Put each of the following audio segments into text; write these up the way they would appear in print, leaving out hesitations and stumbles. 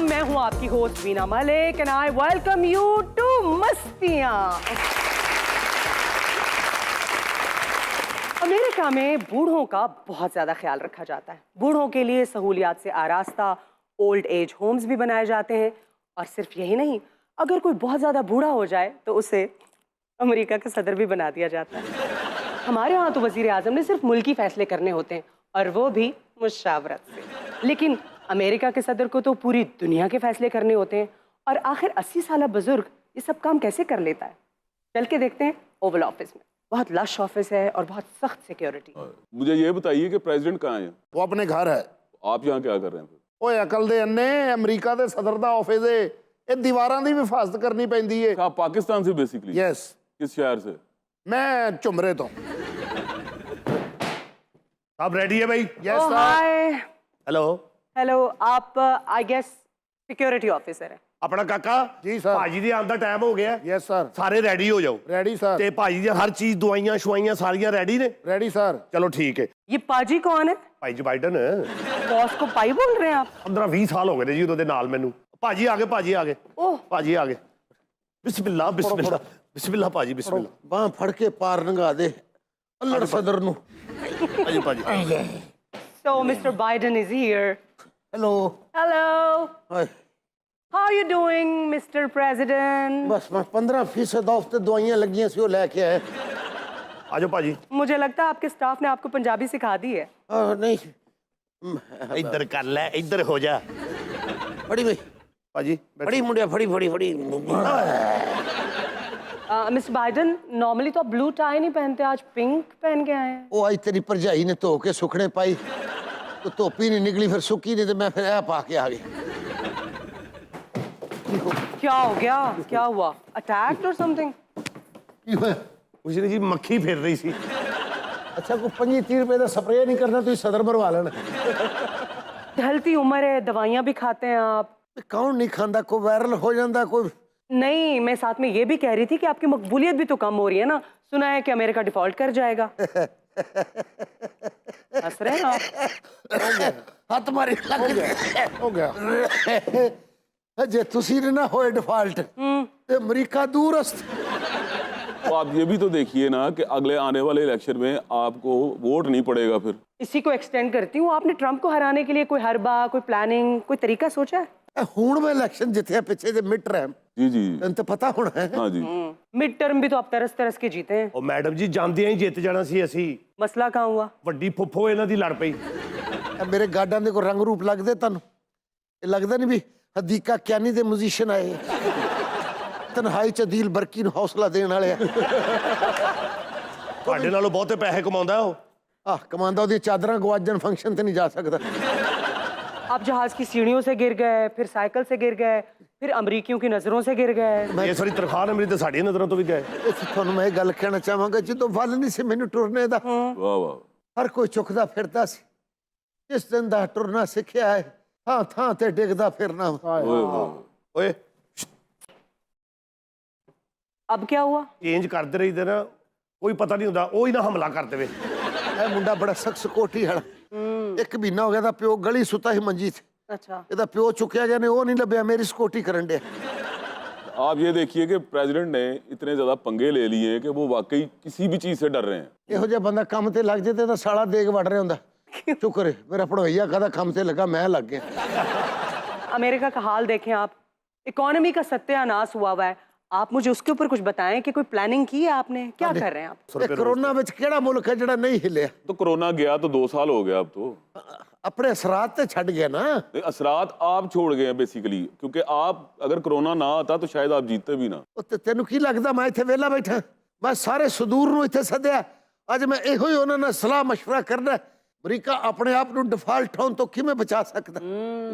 मैं हूं आपकी host Veena Malik and I welcome you to Mastiyaan. America में बूढ़ों का बहुत ज्यादा ख्याल रखा जाता है। बूढ़ों के लिए सहूलियात से आरास्ता ओल्ड एज होम्स भी बनाए जाते हैं। और सिर्फ यही नहीं, अगर कोई बहुत ज्यादा बूढ़ा हो जाए तो उसे अमेरिका का सदर भी बना दिया जाता है। हमारे यहाँ तो वजीर आजम ने सिर्फ मुल्की फैसले करने होते हैं, और वो भी मुशावरत से। लेकिन अमेरिका के सदर को तो पूरी दुनिया के फैसले करने होते हैं। और आखिर 80 साल बुजुर्ग ये सब काम कैसे कर लेता है? चल के देखते हैं ओवल ऑफिस में। बहुत लश ऑफिस है और बहुत सख्त सिक्योरिटी। मुझे ये बताइए कि प्रेसिडेंट कहाँ है? वो अपने घर है। आप यहाँ क्या कर रहे हैं फिर? ओए अकल दे अन्ने, अमेरिका दे सदर दा ऑफिस है, ये दीवारां दी भी हिफाजत करनी पैंदी है। आप पाकिस्तान से बेसिकली? यस। किस शहर से? मैं झुमरे तो। आप रेडी है भाई? Yes sir. Hi. Hello. Hello, आप आई गेस सिक्योरिटी ऑफिसर है? अपना काका जी सर। भाजी ਦੇ ਆਉਣ ਦਾ ਟਾਈਮ ਹੋ ਗਿਆ। Yes sir. ਸਾਰੇ ਰੈਡੀ ਹੋ ਜਾਓ। Ready sir. ਤੇ ਭਾਜੀ ਦੀ ਹਰ ਚੀਜ਼ ਦਵਾਈਆਂ ਸ਼ਵਾਈਆਂ ਸਾਰੀਆਂ ਰੈਡੀ ਨੇ। Ready sir. ਚਲੋ ਠੀਕ ਹੈ। ये पाजी कौन है? ਭਾਈ ਜੀ ਬਾਈਡਨ बॉस को पाई बोल रहे हैं आप? 15-20 ਸਾਲ ਹੋ ਗਏ ਨੇ ਜੀ ਉਹਦੇ ਨਾਲ ਮੈਨੂੰ। ਭਾਜੀ ਆ ਗਏ, ਭਾਜੀ ਆ ਗਏ। ओह, ਭਾਜੀ ਆ ਗਏ। ਬਿਸਮਿਲ੍ਲਾ ਬਿਸਮਿਲ੍ਲਾ ਬਿਸਮਿਲ੍ਲਾ ਭਾਜੀ ਬਿਸਮਿਲ੍ਲਾ। बाह फड़ के पार नंगा दे अल्लड़ सदर नु। ਭਾਜੀ ਭਾਜੀ। so Mr. Biden is here. Hello. Hello. Hi. How are you doing, Mr. President? बस मैं 15% ऑफ ते दवाइयां लगियां सी वो लेके आए। ਆ ਜਾਓ ਭਾਜੀ। मुझे लगता है आपके स्टाफ ने आपको पंजाबी सिखा दी है। नहीं ਇੱਧਰ ਕਰ ਲੈ, ਇੱਧਰ ਹੋ ਜਾ। फड़ी भाई, ਭਾਜੀ फड़ी मुंडिया, फड़ी फड़ी फड़ी। मिस्टर बाइडन, नॉर्मली तो आप ब्लू टाई नहीं पहनते, आज पिंक पहन के आए हैं। वो आज तेरी भरजाई ने धो के सुखने पाई तो धोपी नहीं निकली, फिर सुखी नहीं तो मैं फिर पा के आ गई। क्या हो गया? क्या हुआ? अटैक्ड और समथिंग? ਕੁਛ ਨਹੀਂ ਜੀ, ਮੱਖੀ ਫਿਰ ਰਹੀ ਸੀ। अच्छा को 25-30 रुपए का स्प्रे नहीं करना, तो सदर भरवा लेना। ढलती उम्र है, दवाइयाँ भी खाते हैं आप। कौन नहीं खांदा, कोई वायरल हो जाता कोई। नहीं, मैं साथ में ये भी कह रही थी कि आपकी मकबूलियत भी तो कम हो रही है ना। सुना है कि अमेरिका डिफॉल्ट कर जाएगा। हंस रहे हैं आप? हाथ मारी लग गया हो गया। जे तुसी ना होए डिफॉल्ट ते अमेरिका दूरस्त। तो आप ये भी तो देखिए ना कि अगले आने वाले इलेक्शन में आपको वोट नहीं पड़ेगा फिर। इसी को एक्सटेंड करती हूँ। आपने ट्रंप को हराने के लिए कोई हरबा, कोई प्लानिंग, कोई तरीका सोचा है? हुण में इलेक्शन जिथे पिछे जे मिड टर्म। जी जी। तन तो पता होना है। हाँ जी। मिड टर्म भी तो आप तरस तरस के जीते हैं। ਉਹ ਮੈਡਮ ਜੀ ਜਾਂਦਿਆਂ ਹੀ ਜਿੱਤ ਜਾਣਾ ਸੀ ਅਸੀਂ। मसला कहाँ हुआ? ਵੱਡੀ ਫੁੱਫੋ ਇਹਨਾਂ ਦੀ ਲੜ ਪਈ। मेरे गार्डन दे को रंग रूप लगदे तन लगदा नहीं भी हदीका क्यानी दे म्यूजिशियन आए तन्हाई च दिल बरकी नु हौसला देने वाले ਤੁਹਾਡੇ ਨਾਲੋਂ ਬਹੁਤੇ ਪੈਸੇ ਕਮਾਉਂਦਾ ਉਹ। कमांदा ओदी चादरां गवाजन फंक्शन ते नहीं जा सकदा। आप जहाज की सीढ़ियों से गिर गए, फिर साइकिल से गिर गए, फिर अमरीकियों की नजरों से गिर गए। ਇਸ ਵਾਰੀ ਤਨਖਾਹ ਨੇ ਮੇਰੀ ਤੇ ਸਾਡੀਆਂ ਨਜ਼ਰਾਂ ਤੋਂ ਵੀ ਗਏ। ਤੁਹਾਨੂੰ ਮੈਂ ਇਹ ਗੱਲ ਕਹਿਣਾ ਚਾਹਾਂਗਾ, ਜਦੋਂ ਵੱਲ ਨਹੀਂ ਸੀ ਮੈਨੂੰ ਟੁਰਨੇ ਦਾ, वाह वाह। ਹਰ ਕੋਈ ਚੁੱਕਦਾ ਫਿਰਦਾ ਸੀ। ਜਿਸ ਦਿਨ ਦਾ ਟੁਰਨਾ ਸਿੱਖਿਆ ਹੈ, ਥਾਂ ਥਾਂ ਤੇ ਡਿੱਗਦਾ ਫਿਰਨਾ। ओए ओए। ਓਏ अब क्या हुआ? ਚੇਂਜ ਕਰਦੇ ਰਹੀਦੇ ਨਾ, ਕੋਈ ਪਤਾ ਨਹੀਂ ਹੁੰਦਾ, ਉਹ ਹੀ ਨਾ ਹਮਲਾ ਕਰ ਦੇਵੇ। ਇਹ ਮੁੰਡਾ ਬੜਾ ਸਖਤ ਕੋਠੀ ਵਾਲਾ। ਇੱਕ ਮਹੀਨਾ ਹੋ ਗਿਆ ਦਾ ਪਿਓ ਗਲੀ ਸੁੱਤਾ ਸੀ ਮੰਜੀ ਤੇ। अच्छा, ਇਹਦਾ ਪਿਓ ਚੁੱਕਿਆ ਗਿਆ ਨੇ, ਉਹ ਨਹੀਂ ਲੱਭਿਆ, ਮੇਰੀ ਸਕੋਟੀ ਕਰਨ ਡਿਆ। आप ये देखिए कि प्रेसिडेंट ने इतने ज्यादा पंगे ले लिए कि वो वाकई किसी भी चीज से डर रहे हैं। ਇਹੋ ਜਿਹਾ ਬੰਦਾ ਕੰਮ ਤੇ ਲੱਗ ਜੇ ਤੇ ਇਹਦਾ ਸਾਲਾ ਦੇਗ ਵੜ ਰਿਹਾ ਹੁੰਦਾ। ਸ਼ੁਕਰ ਹੈ ਮੇਰਾ ਪੜੋਈਆ ਕਦਾ ਕੰਮ ਤੇ ਲੱਗਾ, ਮੈਂ ਲੱਗ ਗਿਆ। अमेरिका का हाल देखें आप। इकोनॉमी का सत्यानाश हुआ हुआ है। आप मुझे उसके ऊपर कुछ बताएं कि कोई प्लानिंग की है आपने? क्या कर रहे हैं आप? ਇਹ ਕਰੋਨਾ ਵਿੱਚ ਕਿਹੜਾ ਮੁਲਕ ਹੈ ਜਿਹੜਾ ਨਹੀਂ ਹਿੱਲਿਆ? तो कोरोना गया तो 2 साल हो गया अब तो। ਆਪਣੇ ਅਸਰਾਤ ਤੇ ਛੱਡ ਗਿਆ ਨਾ। नहीं, असरात आप छोड़ गए हैं बेसिकली, क्योंकि आप अगर कोरोना ना आता तो शायद आप जीतते भी ना। ਉਹ ਤੇ ਤੈਨੂੰ ਕੀ ਲੱਗਦਾ ਮੈਂ ਇੱਥੇ ਵਿਹਲਾ ਬੈਠਾ? ਮੈਂ ਸਾਰੇ ਸਦੂਰ ਨੂੰ ਇੱਥੇ ਸੱਦਿਆ। ਅੱਜ ਮੈਂ ਇਹੋ ਹੀ ਉਹਨਾਂ ਨਾਲ ਸਲਾਹ ਮਸ਼ਵਰਾ ਕਰਨਾ, ਅਮਰੀਕਾ ਆਪਣੇ ਆਪ ਨੂੰ ਡਿਫਾਲਟ ਹੋਣ ਤੋਂ ਕਿਵੇਂ ਬਚਾ ਸਕਦਾ।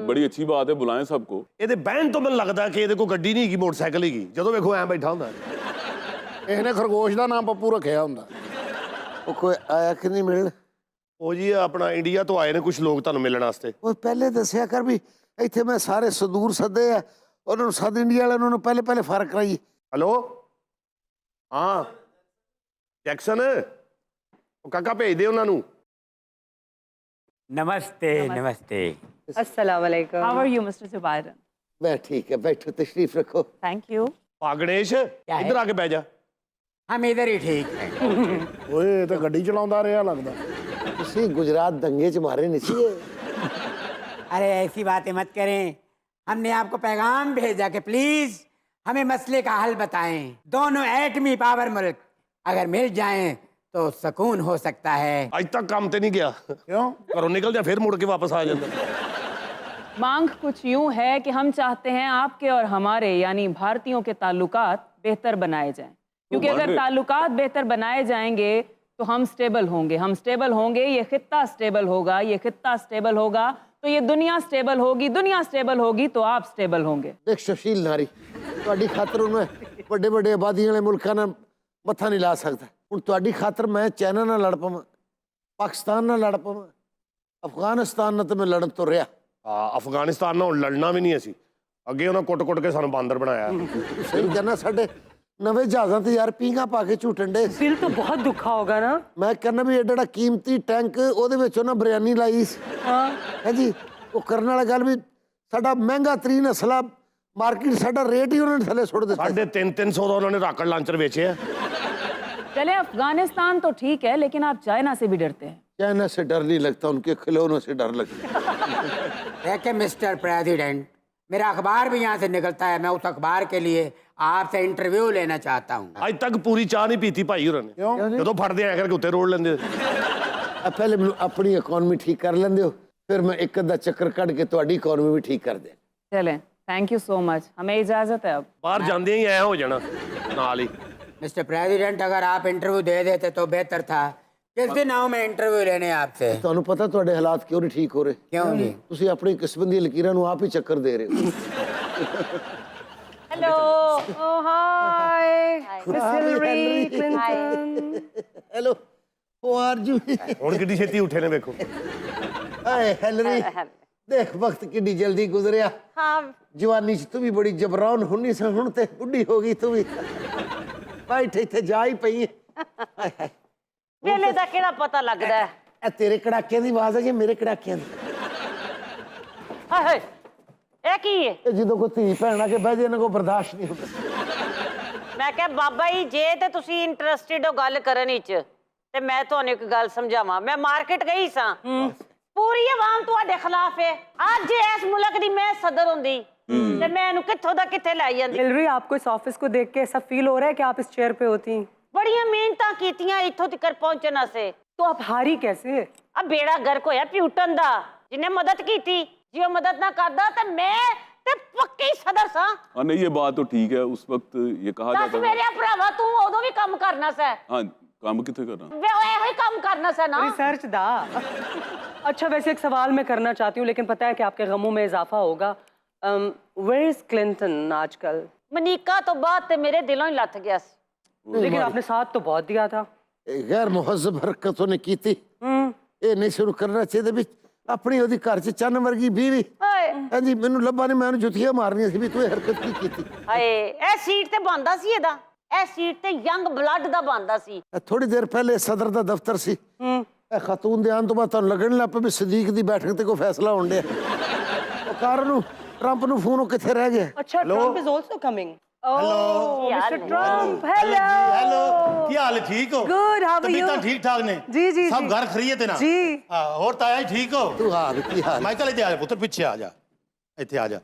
बड़ी अच्छी बात है, बुलाएं सबको। ਇਹਦੇ ਬਹਿਣ ਤੋਂ ਮੈਨੂੰ ਲੱਗਦਾ ਕਿ ਇਹਦੇ ਕੋਲ ਗੱਡੀ ਨਹੀਂ ਹੈਗੀ, ਮੋਟਰਸਾਈਕਲ ਹੈਗੀ। ਜਦੋਂ ਵੇਖੋ ਐਂ ਬੈਠਾ ਹੁੰਦਾ। ਇਹਨੇ ਖਰਗੋਸ਼ ਦਾ ਨਾਮ ਪੱਪੂ ਰੱਖਿਆ ਹੁੰਦਾ। ਉਹ ਕੋਈ ਆਇਆ ਕਿ ਨਹੀਂ ਮਿਲਣ? ਉਹ ਜੀ ਆਪਣਾ ਇੰਡੀਆ ਤੋਂ ਆਏ ਨੇ ਕੁਝ ਲੋਕ ਤੁਹਾਨੂੰ ਮਿਲਣ ਵਾਸਤੇ। ਉਹ ਪਹਿਲੇ ਦੱਸਿਆ ਕਰ ਵੀ ਇੱਥੇ ਮੈਂ ਸਾਰੇ ਸਦੂਰ ਸੱਦੇ ਆ, ਉਹਨਾਂ ਨੂੰ ਸੱਦ ਇੰਡੀਆ ਵਾਲਿਆਂ ਨੂੰ ਪਹਿਲੇ ਫਰਕ ਕਰਾਈ। ਹੈਲੋ ਹਾਂ ਜੈਕਸਨ, ਉਹ ਕਾਕਾ ਭੇਜ ਦੇ ਉਹਨਾਂ ਨੂੰ। नमस्ते नमस्ते। अस्सलाम वालेकुम। How are you, Mr. Joe Biden? मैं ठीक है, बैठो तशरीफ रखो। Thank you. ਆ ਗਣੇਸ਼ ਇੱਧਰ ਆ ਕੇ ਬਹਿ ਜਾ। हम इधर ही ठीक है। ਓਏ ਇਹ ਤਾਂ ਗੱਡੀ ਚਲਾਉਂਦਾ ਰਿਹਾ ਲੱਗਦਾ। ਤੁਸੀਂ गुजरात दंगे च मारे नहीं सी? अरे ऐसी बातें मत करें, हमने आपको पैगाम भेजा कि प्लीज हमें मसले का हल बताएं। दोनों एटमी पावर मुल्क अगर मिल जाएं तो सुकून हो सकता है। ਅੱਜ ਤੱਕ ਕੰਮ ਤੇ ਨਹੀਂ ਗਿਆ ਕਿਉਂ? ਘਰੋਂ ਨਿਕਲ ਜਾ ਫਿਰ ਮੁੜ ਕੇ ਵਾਪਸ ਆ ਜਾਂਦਾ। मांग कुछ यूं है कि हम चाहते हैं आपके और हमारे यानी भारतीयों के ताल्लुकात बेहतर बनाए जाएं, क्योंकि अगर ताल्लुकात बेहतर बनाए जाएंगे तो हम स्टेबल होंगे, ये खित्ता स्टेबल होगा, ये खित्ता स्टेबल होगा तो ये दुनिया स्टेबल होगी तो आप स्टेबल होंगे। देख सुशील नारी, ਤੁਹਾਡੀ ਖਾਤਰ ਉਹਨੇ ਵੱਡੇ ਵੱਡੇ ਆਬਾਦੀ ਵਾਲੇ ਮੁਲਕਾਂ ਨਾਲ ਮੱਥਾ ਨਹੀਂ ਲਾ ਸਕਦਾ। ਹੁਣ ਤੁਹਾਡੀ ਖਾਤਰ ਮੈਂ ਚਾਈਨਾ ਨਾਲ ਲੜ ਪਵਾਂ, ਪਾਕਿਸਤਾਨ ਨਾਲ ਲੜ ਪਵਾਂ, ਅਫਗਾਨਿਸਤਾਨ ਨਾਲ ਤਾਂ ਮੈਂ ਲੜਨ ਤੋਂ ਰਿਹਾ। ਅਫਗਾਨਿਸਤਾਨ ਨਾਲ ਹੁਣ ਲੜਨਾ ਵੀ ਨਹੀਂ ਅਸੀਂ, ਅੱਗੇ ਉਹਨਾਂ ਕੁੱਟ-ਕੁੱਟ ਕੇ ਸਾਨੂੰ ਬਾਂਦਰ ਬਣਾਇਆ। ਸਹੀ ਕਹਿੰਦਾ, ਸਾਡੇ ਨਵੇਂ ਜਹਾਜ਼ਾਂ ਤੇ ਯਾਰ ਪੀਂਘਾਂ ਪਾ ਕੇ ਝੂਟਣ ਡੇ। दिल तो बहुत दुखा होगा ना। ਮੈਂ ਕਹਿੰਦਾ ਵੀ ਐਡਾ ਕੀਮਤੀ ਟੈਂਕ ਉਹਦੇ ਵਿੱਚ ਉਹਨਾਂ ਬਿਰਿਆਨੀ ਲਾਈ ਸੀ। ਹੈ ਜੀ, ਉਹ ਕਰਨ ਵਾਲਾ ਗੱਲ ਵੀ ਸਾਡਾ ਮਹਿੰਗਾ ਤਰੀਨ ਅਸਲਾ ਮਾਰਕੀਟ, ਸਾਡਾ ਰੇਟ ਹੀ ਉਹਨਾਂ ਨੇ ਥੱਲੇ ਸੁੱਟ ਦਿੱਤਾ। 350 ਦਾ ਉਹਨਾਂ ਨੇ ਰਾਕਟ ਲਾਂਚਰ ਵੇਚੇ ਆ। चले अफगानिस्तान तो ठीक है, लेकिन आप चाइना से भी डरते हैं। चाइना से डर नहीं लगता, उनके खिलौनों से डर लगता। देखिए मिस्टर प्रेसिडेंट, मेरा अखबार भी यहाँ से निकलता है, मैं उस अखबार के लिए आपसे इंटरव्यू लेना चाहता हूँ। ਅੱਜ ਤੱਕ ਪੂਰੀ ਚਾਹ ਨਹੀਂ ਪੀਤੀ ਭਾਈ ਹੋਰਾਂ ਨੇ। ਜਦੋਂ ਫੜਦੇ ਆਇਆ ਕਰਕੇ ਉੱਤੇ ਰੋੜ ਲੈਂਦੇ। अब पहले मैनू अपनी इकोनॉमी ठीक कर लेंदे हो, फिर मैं एक अद्धा चक्कर कट के तुहाडी इकोनॉमी भी ठीक कर दे। चलें, थैंक यू सो मच, हमें इजाजत है अब। ਬਾਹਰ ਜਾਂਦੇ ਹੀ ਐ ਹੋ ਜਾਣਾ ਨਾਲ ਹੀ। मिस्टर प्रेसिडेंट, अगर आप इंटरव्यू दे देते तो बेहतर था। किस दिन आऊँ मैं इंटरव्यू लेने आपसे? ਤੁਹਾਨੂੰ ਪਤਾ ਤੁਹਾਡੇ ਹਾਲਾਤ ਕਿਉਂ ਨਹੀਂ ਠੀਕ ਹੋ ਰਹੇ? क्यों जी? ਤੁਸੀਂ ਆਪਣੀ ਕਿਸਮਤ ਦੀਆਂ ਲਕੀਰਾਂ ਨੂੰ ਆਪ ਹੀ ਚੱਕਰ ਦੇ ਰਹੇ ਹੋ। Hello, oh hi, Miss Hillary Clinton. Hello, how are you? ਹੁਣ ਕਿੱਡੀ ਛੇਤੀ ਉੱਠੇ ਨੇ ਵੇਖੋ। हाय हिलरी, देख वक्त कितनी जल्दी गुजरिया। हाँ, जवानी च तू भी बड़ी जबरान हुन्नी सी, हुण ते बुढ़ी हो गई तू भी। बैठे इत्थे जा ही पई है। हाय हाय, ਵੇਲੇ ਦਾ ਕਿਹੜਾ ਪਤਾ ਲੱਗਦਾ ਹੈ? ਇਹ ਤੇਰੇ ਕੜਾਕਿਆਂ ਦੀ ਆਵਾਜ਼ ਹੈ ਜਾਂ ਮੇਰੇ ਕੜਾਕਿਆਂ ਦੀ? ਹਾਏ ਹਾਏ, ਇਹ ਕੀ ਹੈ? ਇਹ ਜਦੋਂ ਕੋਈ ਧੀ ਭੈਣ ਆ ਕੇ ਬਹਿ ਜੇ ਇਹਨਾਂ ਕੋ ਬਰਦਾਸ਼ਤ ਨਹੀਂ ਹੁੰਦਾ। ਮੈਂ ਕਿਹਾ ਬਾਬਾ ਜੀ, ਜੇ ਤੇ ਤੁਸੀਂ ਇੰਟਰਸਟਿਡ ਹੋ ਗੱਲ ਕਰਨ ਵਿੱਚ ਤੇ ਮੈਂ ਤੁਹਾਨੂੰ ਇੱਕ ਗੱਲ ਸਮਝਾਵਾਂ। ਮੈਂ ਮਾਰਕੀਟ ਗਈ ਸਾਂ, ਪੂਰੀ ਆਵਾਮ ਤੁਹਾਡੇ ਖਿਲਾਫ ਹੈ। ਅੱਜ ਇਸ ਮੁਲਕ ਦੀ ਮੈਂ ਸਦਰ ਹੁੰਦੀ ਤੇ ਮੈਂ ਇਹਨੂੰ ਕਿੱਥੋਂ ਦਾ ਕਿੱਥੇ ਲੈ ਜਾਂਦੀ। हिलरी, आपको इस ऑफिस को देख के ऐसा फील हो रहा है कि आप इस चेयर पे होती। ਬੜੀਆਂ ਮਿਹਨਤਾਂ ਕੀਤੀਆਂ ਇੱਥੋਂ ਤੱਕ ਪਹੁੰਚਣ ਵਾਸਤੇ। तो आप हारी कैसे? ਆ ਬੇੜਾ ਗਰਕ ਹੋਇਆ ਪਿਊਟਨ ਦਾ, ਜਿਹਨੇ ਮਦਦ ਕੀਤੀ। ਜੇ ਉਹ ਮਦਦ ਨਾ ਕਰਦਾ ਤੇ ਮੈਂ ਤੇ ਪੱਕੀ ਸਦਰ ਸਾਂ। हाँ नहीं, ये बात तो ठीक है। उस वक्त ये कहा ਦੱਸ जाता था। ਮੇਰੇ ਭਰਾਵਾ, ਤੂੰ ਉਦੋਂ ਵੀ ਕੰਮ ਕਰਨਾ ਸੈ। हाँ, काम कितने करना। ਵੇ ਉਹ ਇਹੋ ਹੀ ਕੰਮ ਕਰਨਾ ਸੈ ਨਾ। रिसर्च दा। अच्छा, वैसे एक सवाल मैं करना चाहती हूँ, लेकिन पता है कि आपके गमों में इजाफा होगा। वेयर इज क्लिंटन आजकल? ਮਨੀਕਾ ਤੋਂ ਬਾਅਦ ਤੇ ਮੇਰੇ ਦਿਲੋਂ ਹੀ ਲੱਥ ਗਿਆ ਸੀ। लेकिन आपने साथ तो बहुत दिया था। गैर मुहज़्ज़ब हरकत ਉਹਨੇ ਕੀਤੀ। ਇਹ ਨਹੀਂ ਸ਼ੁਰੂ ਕਰਨਾ ਚਾਹੀਦਾ ਵੀ ਆਪਣੀ ਉਹਦੀ ਘਰ 'ਚ ਚੰਨ ਵਰਗੀ ਬੀਵੀ। ਹਾਏ ਹਾਂਜੀ, ਮੈਨੂੰ ਲੱਭਾ ਨੇ, ਮੈਂ ਉਹਨੂੰ ਜੁੱਤੀਆਂ ਮਾਰਨੀਆਂ ਸੀ ਵੀ ਤੂੰ ਇਹ ਹਰਕਤ ਕੀ ਕੀਤੀ। ਹਾਏ, ਇਹ ਸੀਟ ਤੇ ਬੰਦਾ ਸੀ ਇਹਦਾ। ਇਹ ਸੀਟ ਤੇ ਯੰਗ ਬਲੱਡ ਦਾ ਬੰਦਾ ਸੀ। ਥੋੜੀ ਦੇਰ ਪਹਿਲੇ ਸਦਰ ਦਾ ਦਫ਼ਤਰ ਸੀ। ਇਹ ਖਾਤੂਨ ਦੇ ਆਉਣ ਤੋਂ ਬਾਅਦ ਤੁਹਾਨੂੰ ਲੱਗਣ ਲੱਗ ਪਿਆ ਵੀ ਸਦੀਕ ਦੀ ਬੈਠਕ ਤੇ ਕੋਈ ਫੈਸਲਾ ਹੋਣ ਡਿਆ। ਉਹ ਕਾਰ ਨੂੰ ਟਰੰਪ ਨੂੰ ਫੋਨ, ਉਹ ਕਿੱਥੇ ਰਹਿ ਗਿਆ? अच्छा, Trump is also coming. Hello mister Trump, hello. Hello, ਕੀ ਹਾਲ ਹੈ? ਠੀਕ ਹੋ? Good, how are ਤਬੀਅਤਾਂ you? ਠੀਕ ਠਾਕ ਨੇ? जी जी ਸਭ जी। ਘਰ ਖਰੀਏ ਤੇ ਨਾ? जी। ਹਾਂ, ਹੋਰ ਤਾਇਆ ਜੀ ਠੀਕ ਹੋ? ਤੂੰ ਹਾਲ ਕੀ ਹਾਲ? ਮਾਈਕਲ ਇੱਥੇ ਆ ਜਾ ਪੁੱਤਰ, ਪਿੱਛੇ ਆ ਜਾ, ਇੱਥੇ ਆ ਜਾ।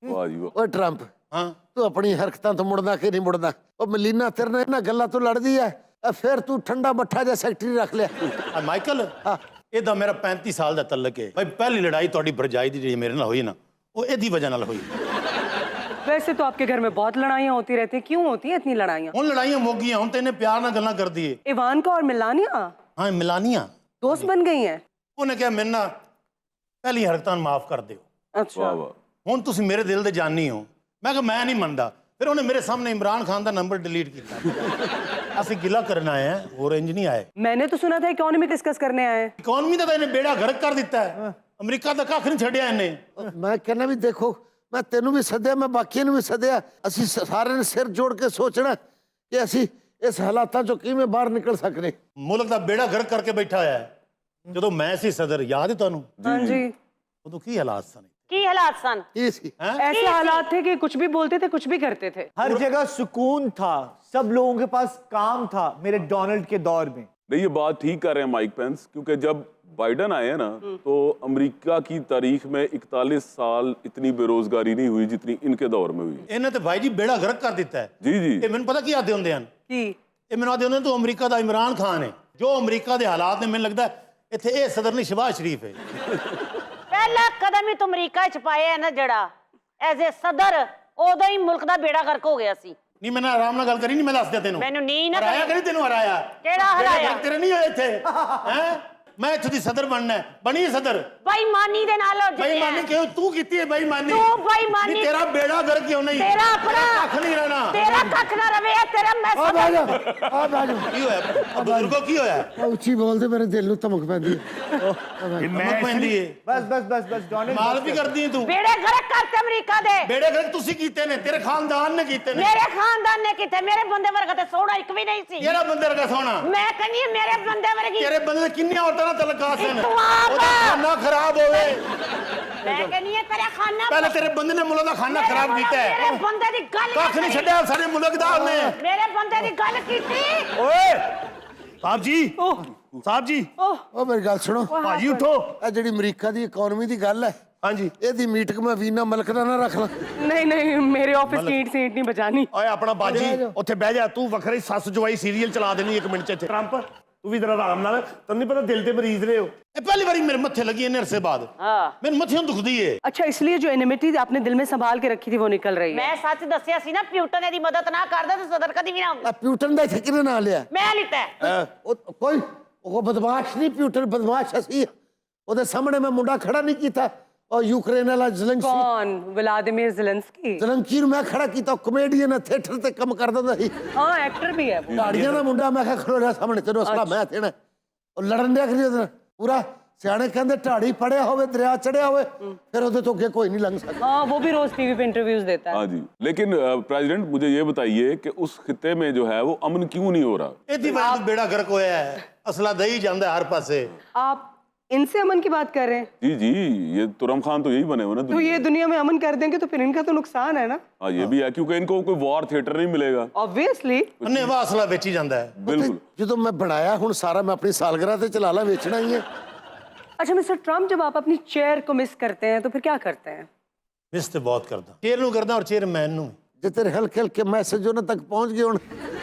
वाह जी वाह। ਓਏ ਟਰੰਪ, ਹਾਂ, ਤੂੰ ਆਪਣੀ ਹਰਕਤਾਂ ਤੋਂ ਮੁੜਦਾ ਕਿ ਨਹੀਂ ਮੁੜਦਾ? ਉਹ ਮਲੀਨਾ ਤੇਰੇ ਨਾਲ ਇਹਨਾਂ ਗੱਲਾਂ ਤੋਂ ਲੜਦੀ ਐ, ਫਿਰ ਤੂੰ ਠੰਡਾ ਮੱਠਾ ਜਿਹਾ ਸੈਕਟਰੀ ਰੱਖ ਲਿਆ। ਆ ਮਾਈਕਲ, ਇਹਦਾ ਮੇਰਾ 35 ਸਾਲ ਦਾ ਤਲਕ ਹੈ ਭਾਈ। ਪਹਿਲੀ ਲੜਾਈ ਤੁਹਾਡੀ ਭਰਜਾਈ ਦੀ ਜਿਹੜੀ ਮੇਰੇ ਨਾਲ ਹੋਈ ਨਾ, ਉਹ ਇਹਦੀ ਵਜ੍ਹਾ ਨਾਲ ਹੋਈ। वैसे तो आपके घर में बहुत लड़ाइयाँ होती रहती हैं। क्यों होती हैं इतनी लड़ाइयाँ? ਹੁਣ ਲੜਾਈਆਂ ਮੁੱਕ ਗਈਆਂ, ਹੁਣ ਤੇ ਇਹਨੇ ਪਿਆਰ ਨਾਲ ਗੱਲਾਂ ਕਰਦੀ ਏ। इवानका और मिलानिया ਹਾਂ, ਮਿਲਾਨੀਆਂ दोस्त बन गई हैं। ਉਹਨੇ ਕਿਹਾ ਮੇਰੇ ਨਾਲ ਪਹਿਲੀ ਹਰਕਤਾਂ ਨੂੰ ਮਾਫ ਕਰ ਦਿਓ। अच्छा, वाह वाह। ਹੁਣ ਤੁਸੀਂ ਮੇਰੇ ਦਿਲ ਦੇ ਜਾਨੀ ਹੋ। ਮੈਂ ਕਿਹਾ ਮੈਂ ਨਹੀਂ ਮੰਨਦਾ। ਫਿਰ ਉਹਨੇ ਮੇਰੇ ਸਾਹਮਣੇ ਇਮਰਾਨ ਖਾਨ ਦਾ ਨੰਬਰ ਡਿਲੀਟ ਕੀਤਾ। ਅਸੀਂ ਗਿਲਾ ਕਰਨ ਆਏ ਹਾਂ, ਹੋਰ ਇੰਜ ਨਹੀਂ ਆਏ। मैंने तो सुना था इकोनॉमी डिस्कस करने आए हैं। ਇਕਨੋਮੀ ਦਾ ਤਾਂ ਇਹਨੇ ਬੇੜਾ ਗਰਕ ਕਰ ਦਿੱਤਾ ਹੈ। ਅਮਰੀਕਾ ਦਾ ਕੱਖ ਨਹੀਂ ਛੱਡਿਆ ਇਹਨੇ। ਮੈਂ ਕਹਿੰਦਾ ਵੀ ਦੇਖੋ, ਮੈਂ ਤੈਨੂੰ ਵੀ ਸੱਦਿਆ, ਮੈਂ ਬਾਕੀਆਂ ਨੂੰ ਵੀ ਸੱਦਿਆ। ਅਸੀਂ ਸਾਰਿਆਂ ਨੇ ਸਿਰ ਜੋੜ ਕੇ ਸੋਚਣਾ ਕਿ ਅਸੀਂ ਇਸ ਹਾਲਾਤਾਂ ਚੋਂ ਕਿਵੇਂ ਬਾਹਰ ਨਿਕਲ ਸਕਦੇ। ਮੁਲਕ ਦਾ ਬੇੜਾ ਗਰਕ ਕਰਕੇ ਬੈਠਾ ਹੋਇਆ ਹੈ। ਜਦੋਂ ਮੈਂ ਸੀ ਸਦਰ, ਯਾਦ ਹੈ ਤੁਹਾਨੂੰ? हाँ जी। ਉਦੋਂ ਕੀ ਹਾਲਾਤ ਸਨ? ਕੀ ਹਾਲਾਤ ਸਨ? ਕੀ ਸੀ ऐसे हालात थे कि कुछ भी बोलते थे, कुछ भी करते थे। हर जगह सुकून था, सब लोगों के पास काम था मेरे डोनाल्ड के दौर में। नहीं, ये बात ठीक कर रहे हैं माइक पेंस, क्योंकि जब बाइडन आए हैं ना तो अमेरिका की तारीख में 41 साल इतनी बेरोजगारी नहीं हुई जितनी इनके दौर में हुई। ਇਹਨੇ ਤੇ ਭਾਈ ਜੀ ਬੇੜਾ ਗਰਕ ਕਰ ਦਿੱਤਾ ਹੈ। जी जी। ਇਹ ਮੈਨੂੰ ਪਤਾ ਕੀ ਆਦੇ ਹੁੰਦੇ ਹਨ, कि ਇਹ ਮੈਨੂੰ ਆਦੇ ਹੁੰਦੇ ਤੂੰ ਅਮਰੀਕਾ ਦਾ ਇਮਰਾਨ ਖਾਨ ਹੈ। ਜੋ ਅਮਰੀਕਾ ਦੇ ਹਾਲਾਤ ਨੇ ਮੈਨੂੰ ਲੱਗਦਾ ਇੱਥੇ ਇਹ ਸਦਰ ਨਹੀਂ ਸ਼ਹਿਬਾਜ਼ ਸ਼ਰੀਫ ਹੈ। ਪਹਿਲਾ ਕਦਮ ਹੀ ਤੂੰ ਅਮਰੀਕਾ ਚ ਪਾਇਆ ਹੈ ਨਾ ਜਿਹੜਾ ਐਜ਼ ਏ ਸਦਰ, ਉਦੋਂ ਹੀ ਮੁਲਕ ਦਾ ਬੇੜਾ ਗਰਕ ਹੋ ਗਿਆ ਸੀ। ਨਹੀਂ ਮੈਂ ਆਰਾਮ ਨਾਲ ਗੱਲ ਕਰੀ, ਨਹੀਂ ਮੈਂ ਦੱਸ ਦਿਆਂ ਤੈਨੂੰ। ਮੈਨੂੰ ਨੀ ਨਾ ਹਰਾਇਆ ਕਰੀ। ਕਰੀ ਤੈਨੂੰ ਹਰਾਇਆ। ਕਿਹੜਾ ਹਰਾਇਆ? ਤੇਰੇ ਨਹੀਂ ਹੋਏ ਇੱਥੇ ਹੈ। ਮੈਂ ਇੱਥੇ ਦੀ ਸਦਰ ਬਣਨਾ ਹੈ, ਬਣੀ ਹੈ ਸਦਰ। ਬੇਈਮਾਨੀ ਦੇ ਨਾਲ ਜਿੱਤਿਆ। ਬੇਈਮਾਨੀ ਕਿਉਂ ਤੂੰ ਕੀਤੀ ਹੈ? ਬੇਈਮਾਨੀ ਤੂੰ ਬੇਈਮਾਨੀ। ਨਹੀਂ, ਤੇਰਾ ਬੇੜਾ ਗਰਕ ਕਿਉਂ ਨਹੀਂ? ਤੇਰਾ ਆਪਣਾ ਕੱਖ ਨਹੀਂ ਰਹਿਣਾ। ਤੇਰਾ ਕੱਖ ਨਾ ਰਵੇ, ਤੇਰਾ ਮੈਂ ਆ ਬਾਜੋ ਆ ਬਾਜੋ ਕੀ ਹੋਇਆ ਬਜ਼ੁਰਗੋ, ਕੀ ਹੋਇਆ? ਉੱਚੀ ਬੋਲਦੇ ਮੇਰੇ ਦਿਲ ਨੂੰ ਧਮਕ ਪੈਂਦੀ ਹੈ ਹਿੰਮਤ ਪੈਂਦੀ ਹੈ। बस बस बस बस डोनाल्ड ਮਾਲ ਵੀ ਕਰਦੀ ਹੈ ਤੂੰ। ਬੇੜੇ ਗਰਕ ਕਰਤੇ ਅਮਰੀਕਾ ਦੇ। ਬੇੜੇ ਗਰਕ ਤੁਸੀਂ ਕੀਤੇ ਨੇ, ਤੇਰੇ ਖਾਨਦਾਨ ਨੇ ਕੀਤੇ ਨੇ। ਮੇਰੇ ਖਾਨਦਾਨ ਨੇ ਕੀਤੇ। ਮੇਰੇ ਬੰਦੇ ਵਰਗਾ ਤੇ ਸੋਹਣਾ ਇੱਕ ਵੀ ਨਹੀਂ ਸੀ। ਜਿਹੜਾ ਬੰਦੇ ਰਗਾ ਸੋਣਾ, ਮੈਂ ਕਹਿੰਦੀ ਹਾਂ ਮੇਰੇ ਬੰਦੇ ਵਰਗੀ। ਤੇਰੇ ਬੰਦੇ ਦੇ ਕਿੰਨੀਆਂ ਔਰਤਾਂ ਨਾਲ ਤਲਕਾਤ ਹਨ। ਤੂੰ ਆਪ। ਉਹਦਾ ਖਾਨਾ ਖਰਾਬ ਹੋਵੇ। ਮੈਂ ਕਹਿੰਦੀ ਹਾਂ ਤੇਰਾ ਖਾਨਾ। ਪਹਿਲੇ ਤੇਰੇ ਬੰਦੇ ਨੇ ਮੁਲਕ ਦਾ ਖਾਨਾ ਖਰਾਬ ਕੀਤਾ ਹੈ। ਮੇਰੇ ਬੰਦੇ ਦੀ ਗੱਲ ਕੱਖ ਨਹੀਂ ਛੱਡਿਆ ਸਾਡੇ ਮੁਲਕ ਦਾ ਉਹਨੇ। ਮੇਰੇ ਬੰਦੇ ਦੀ ਗੱਲ ਕੀਤੀ। ਓਏ ਸਾਹਿਬ ਜੀ, ਸਾਹਿਬ ਜੀ, ਉਹ ਮੇਰੀ ਗੱਲ ਸੁਣੋ ਭਾਜੀ ਉੱਠੋ। ਇਹ ਜਿਹੜੀ ਅਮਰੀਕਾ ਦੀ ਇਕਨੋਮੀ ਦੀ ਗੱਲ ਹੈ, ਹਾਂਜੀ ਇਹਦੀ ਮੀਟਿੰਗ ਮੈਂ ਵੀਨਾ ਮਲਕ ਨਾਲ ਨਾ ਰੱਖ ਲਾਂ। नहीं नहीं, मेरे ऑफिस की ईंट से ईंट नहीं बजानी। ਓਏ ਆਪਣਾ ਬਾਜੀ ਉੱਥੇ ਬਹਿ ਜਾ, ਤੂੰ ਵੱਖਰੇ ਸੱਸ ਜਵਾਈ ਸੀਰੀਅਲ ਚਲਾ ਦੇਣੀ 1 ਮਿੰਟ ਚ ਇੱਥੇ। ਟਰੰਪ ਤੂੰ ਵੀ ਜਰਾ ਆਰਾਮ ਨਾਲ, ਤੈਨੂੰ ਨਹੀਂ ਪਤਾ ਦਿਲ ਤੇ ਮਰੀਜ਼ ਰਹੇ ਹੋ। ਇਹ ਪਹਿਲੀ ਵਾਰੀ ਮੇਰੇ ਮੱਥੇ ਲੱਗੀ ਇੰਨੇ ਅਰਸੇ ਬਾਅਦ। ਮੈਨੂੰ ਮੱਥੇ ਦੁਖਦੀ ਏ। अच्छा, इसलिए जो एनिमिटी आपने दिल में संभाल के रखी थी वो निकल रही है। ਮੈਂ ਸੱਚ ਦੱਸਿਆ ਸੀ ਨਾ, ਪਿਊਟਨ ਇਹਦੀ ਮਦਦ ਨਾ ਕਰਦਾ ਤੇ ਸਦਰ ਕਦੀ ਵੀ ਨਾ ਹੁੰਦਾ। ਆ ਪਿਊਟਨ ਦਾ ਇੱਥੇ ਕਿਹਨੇ ਨਾਂ ਲਿਆ? ਮੈਂ ਲਿੱਤਾ ਹੈ। ਕੋਈ ਉਹ ਬਦਮਾਸ਼ ਨਹੀਂ, ਪਿਊਟਨ ਬਦਮਾਸ਼ ਅਸੀਂ। ਉਹਦੇ ਸਾਹਮਣੇ ਮੈਂ ਮੁੰਡਾ ਖੜਾ ਨਹੀਂ ਕੀਤਾ, ਉਹ ਯੂਕਰੇਨ ਵਾਲਾ ਜ਼ਲੈਂਸਕੀ। कौन? Vladimir Zelensky. ਜ਼ਲੈਂਸਕੀ ਨੂੰ ਮੈਂ ਖੜਾ ਕੀਤਾ, ਕਮੇਡੀਅਨ ਹੈ, ਥੀਏਟਰ ਤੇ ਕੰਮ ਕਰਦਾ ਹੁੰਦਾ ਸੀ। हाँ, एक्टर भी है वो। ਦਾੜੀਆਂ ਦਾ ਮੁੰਡਾ, ਮੈਂ ਕਿਹਾ ਖਲੋ ਜਾ ਸਾਹਮਣੇ, ਤੈਨੂੰ ਅਸਲਾ ਮੈਂ ਦੇਣਾ। ਉਹ ਲੜਨ ਡਿਆ ਕਰੀ ਉਹਦੇ ਨਾਲ ਪੂਰਾ। ਸਿਆਣੇ ਕਹਿੰਦੇ ਢਾੜੀ ਫੜਿਆ ਹੋਵੇ, ਦਰਿਆ ਚੜਿਆ ਹੋਵੇ, ਫਿਰ ਉਹਦੇ ਤੋਂ ਅੱਗੇ ਕੋਈ ਨਹੀਂ ਲੰਘ ਸਕਦਾ। हाँ, वो भी रोज टीवी पे इंटरव्यूज देता है। हाँ जी, लेकिन प्रेसिडेंट मुझे ये बताइए कि उस खित्ते में जो है वो अमन क्यों नहीं हो रहा? ਇਹਦੀ ਵਜ੍ਹਾ ਤੋਂ ਬੇੜਾ ਗਰਕ ਹੋਇਆ ਹੈ। ਅਸਲਾ ਦਈ ਜਾਂਦਾ ਹਰ ਪਾਸੇ। आप इनसे अमन की बात कर रहे हैं? जी जी, ये तुरम खान तो यही बने हुए ना तो ये दुनिया में अमन कर देंगे तो फिर इनका तो नुकसान है ना। हाँ, ये भी है, क्योंकि इनको कोई वॉर थिएटर नहीं मिलेगा। ऑब्वियसली। ਅੰਨੇਵਾਹ ਅਸਲਾ ਵੇਚੀ ਜਾਂਦਾ ਹੈ। बिल्कुल। ਜਦੋਂ ਮੈਂ ਬਣਾਇਆ ਹੁਣ ਸਾਰਾ ਮੈਂ ਆਪਣੀ ਸਾਲਗਿਰਾ ਤੇ ਚਲਾ ਲਾ, ਵੇਚਣਾ ਹੀ ਹੈ। अच्छा मिस्टर ट्रम्प, जब आप अपनी चेयर को मिस करते हैं तो फिर क्या करते हैं? ਮਿਸ ਤੇ ਬਹੁਤ ਕਰਦਾ, ਚੇਅਰ ਨੂੰ ਕਰਦਾ ਔਰ ਚੇਅਰਮੈਨ ਨੂੰ। ਜੇ ਤੇਰੇ ਹਲਕੇ ਹਲਕੇ ਮੈਸੇਜ ਉਹਨਾਂ ਤੱਕ ਪਹੁੰਚ ਗਏ ਹੁਣ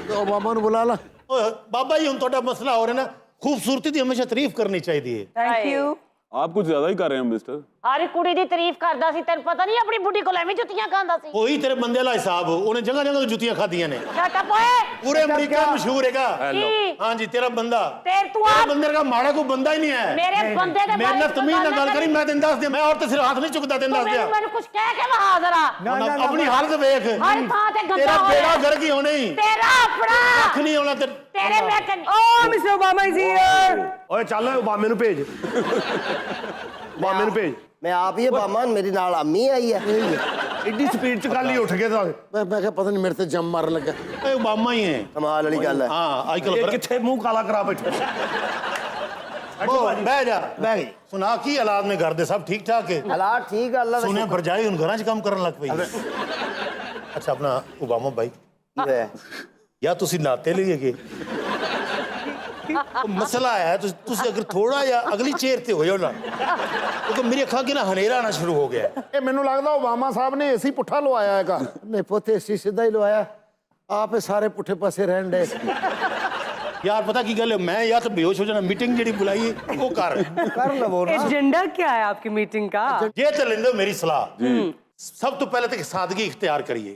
ਤਾਂ ਓਬਾਮਾ ਨੂੰ ਬੁਲਾ ਲਾ। ਓਏ ਬਾਬਾ ਜੀ, ਹੁਣ ਤੁਹਾਡਾ ਮਸਲਾ ਹੋ ਰਿਹਾ ਨਾ, ਖੂਬਸੂਰਤੀ ਦੀ ਹਮੇਸ਼ਾ ਤਾਰੀਫ ਕਰਨੀ ਚਾਹੀਦੀ ਹੈ। Thank you. आप कुछ ज्यादा ही कर रहे हैं मिस्टर। ਹਰ ਇੱਕ ਕੁੜੀ ਦੀ ਤਾਰੀਫ ਕਰਦਾ ਸੀ। ਤੈਨੂੰ ਪਤਾ ਨਹੀਂ ਆਪਣੀ ਬੁੱਢੀ ਕੋਲ ਐਵੇਂ ਜੁੱਤੀਆਂ ਖਾਂਦਾ ਸੀ। ਉਹੀ ਤੇਰੇ ਬੰਦੇ ਵਾਲਾ ਹਿਸਾਬ, ਉਹਨੇ ਜਗ੍ਹਾ ਜਗ੍ਹਾ ਤੋਂ ਜੁੱਤੀਆਂ ਖਾਧੀਆਂ ਨੇ। ਸ਼ਟ ਅਪ ਓਏ। ਪੂਰੇ ਅਮਰੀਕਾ ਮਸ਼ਹੂਰ ਹੈਗਾ। ਕੀ? ਹਾਂਜੀ, ਤੇਰਾ ਬੰਦਾ। ਤੇਰ ਤੂੰ ਤੇਰੇ ਆਪ ਬੰਦੇ ਦਾ ਮਾੜਾ ਕੋਈ ਬੰਦਾ ਹੀ ਨਹੀਂ ਹੈ। ਮੇਰੇ ਬੰਦੇ ਦੇ ਮੇਰੇ ਨਾਲ ਤਮੀਜ਼ ਨਾਲ ਗੱਲ ਕਰੀ, ਮੈਂ ਤੈਨੂੰ ਦੱਸ ਦਿਆਂ, ਮੈਂ ਔਰ ਤੇ ਸਿਰ ਹੱਥ ਨਹੀਂ ਚੁੱਕਦਾ, ਤੈਨੂੰ ਦੱਸ ਦਿਆਂ। ਮੈਨੂੰ ਕੁਝ ਕਹਿ ਕੇ ਵਹਾ ਜ਼ਰਾ। ਹੁਣ ਆਪਣੀ ਹਾਲਤ ਵੇਖ। ਹਰ ਥਾਂ ਤੇ ਗੰਦਾ ਤੇਰਾ ਹੋ ਬੇੜਾ ਰਿਹਾ। ਗਰਕ ਹੀ ਹੋਣਾ ਹੀ। ਤੇਰਾ ਆਪਣਾ ਕੱਖ ਨਹੀਂ ਹੋਣਾ ਤੇਰੇ ਮੈਂ ਕਹਿੰਦੀ। Oh, Mr. Obama is here. ਓਏ ਚੱਲ ਓਬਾਮੇ ਨੂੰ ਭੇਜ, ਓਬਾਮੇ ਨੂੰ ਭੇਜ। मैं आप ही बामा, मेरी नाल अम्मी आई है। ਇੱਡੀ ਸਪੀਡ ਚ ਕੱਲ ਹੀ ਉੱਠ ਕੇ ਤਾਂ ਮੈਂ ਕਿਹਾ ਪਤਾ ਨਹੀਂ ਮੇਰੇ ਤੇ ਜੰਮ ਮਾਰਨ ਲੱਗਾ। ਇਹ ਓਬਾਮਾ ਹੀ ਹੈ। कमाल वाली गल है। ਹਾਂ, ਅੱਜ ਕੱਲ ਇਹ ਕਿੱਥੇ ਮੂੰਹ ਕਾਲਾ ਕਰਾ ਬੈਠੇ। ਬਹਿ ਜਾ, ਬਹਿ ਗਈ। ਸੁਣਾ ਕੀ ਹਾਲਾਤ ਨੇ ਘਰ ਦੇ? ਸਭ ਠੀਕ ਠਾਕ ਹੈ? हालात ठीक है, अल्लाह ਸੁਣਿਆ ਭਰਜਾਈ ਹੁਣ ਘਰਾਂ 'ਚ ਕੰਮ ਕਰਨ ਲੱਗ ਪਈ। ਅੱਛਾ, ਆਪਣਾ ਓਬਾਮਾ ਭਾਈ, ਜਾਂ ਤੁਸੀਂ ਨਾਤੇ ਲਈ ਹੈਗੇ? ਉਹ ਮਸਲਾ ਹੈ, ਤੁਸੀਂ ਅਗਰ ਥੋੜਾ ਜਿਹਾ ਅਗਲੀ ਚੇਅਰ ਤੇ ਹੋ ਜਾਓ ਨਾ, ਕਿਉਂਕਿ ਮੇਰੀ ਅੱਖਾਂ ਅੱਗੇ ਨਾ ਹਨੇਰਾ ਆਣਾ ਸ਼ੁਰੂ ਹੋ ਗਿਆ। ਇਹ ਮੈਨੂੰ ਲੱਗਦਾ ਓਬਾਮਾ ਸਾਹਿਬ ਨੇ ਏਸੀ ਪੁੱਠਾ ਲਵਾਇਆ ਹੈਗਾ। ਨਹੀਂ ਪੋਤੇ ਸੀ ਸਿੱਧਾ ਹੀ ਲਵਾਇਆ, ਆਪੇ ਸਾਰੇ ਪੁੱਠੇ ਪਾਸੇ ਰਹਿਣ ਦੇ। ਯਾਰ ਪਤਾ ਕੀ ਗੱਲ ਹੈ, ਮੈਂ ਜਾਂ ਤਾਂ ਬੇਹੋਸ਼ ਹੋ ਜਾਣਾ। ਮੀਟਿੰਗ ਜਿਹੜੀ ਬੁਲਾਈ ਹੈ ਉਹ ਕਰ ਲਵੋ ਨਾ। एजेंडा क्या है आपकी मीटिंग का? ਜੇ ਤੇ ਲੈਂਦੇ ਹੋ ਮੇਰੀ ਸਲਾਹ, ਸਭ ਤੋਂ ਪਹਿਲਾਂ ਤੇ ਸਾਦਗੀ ਇਖਤਿਆਰ ਕਰੀਏ।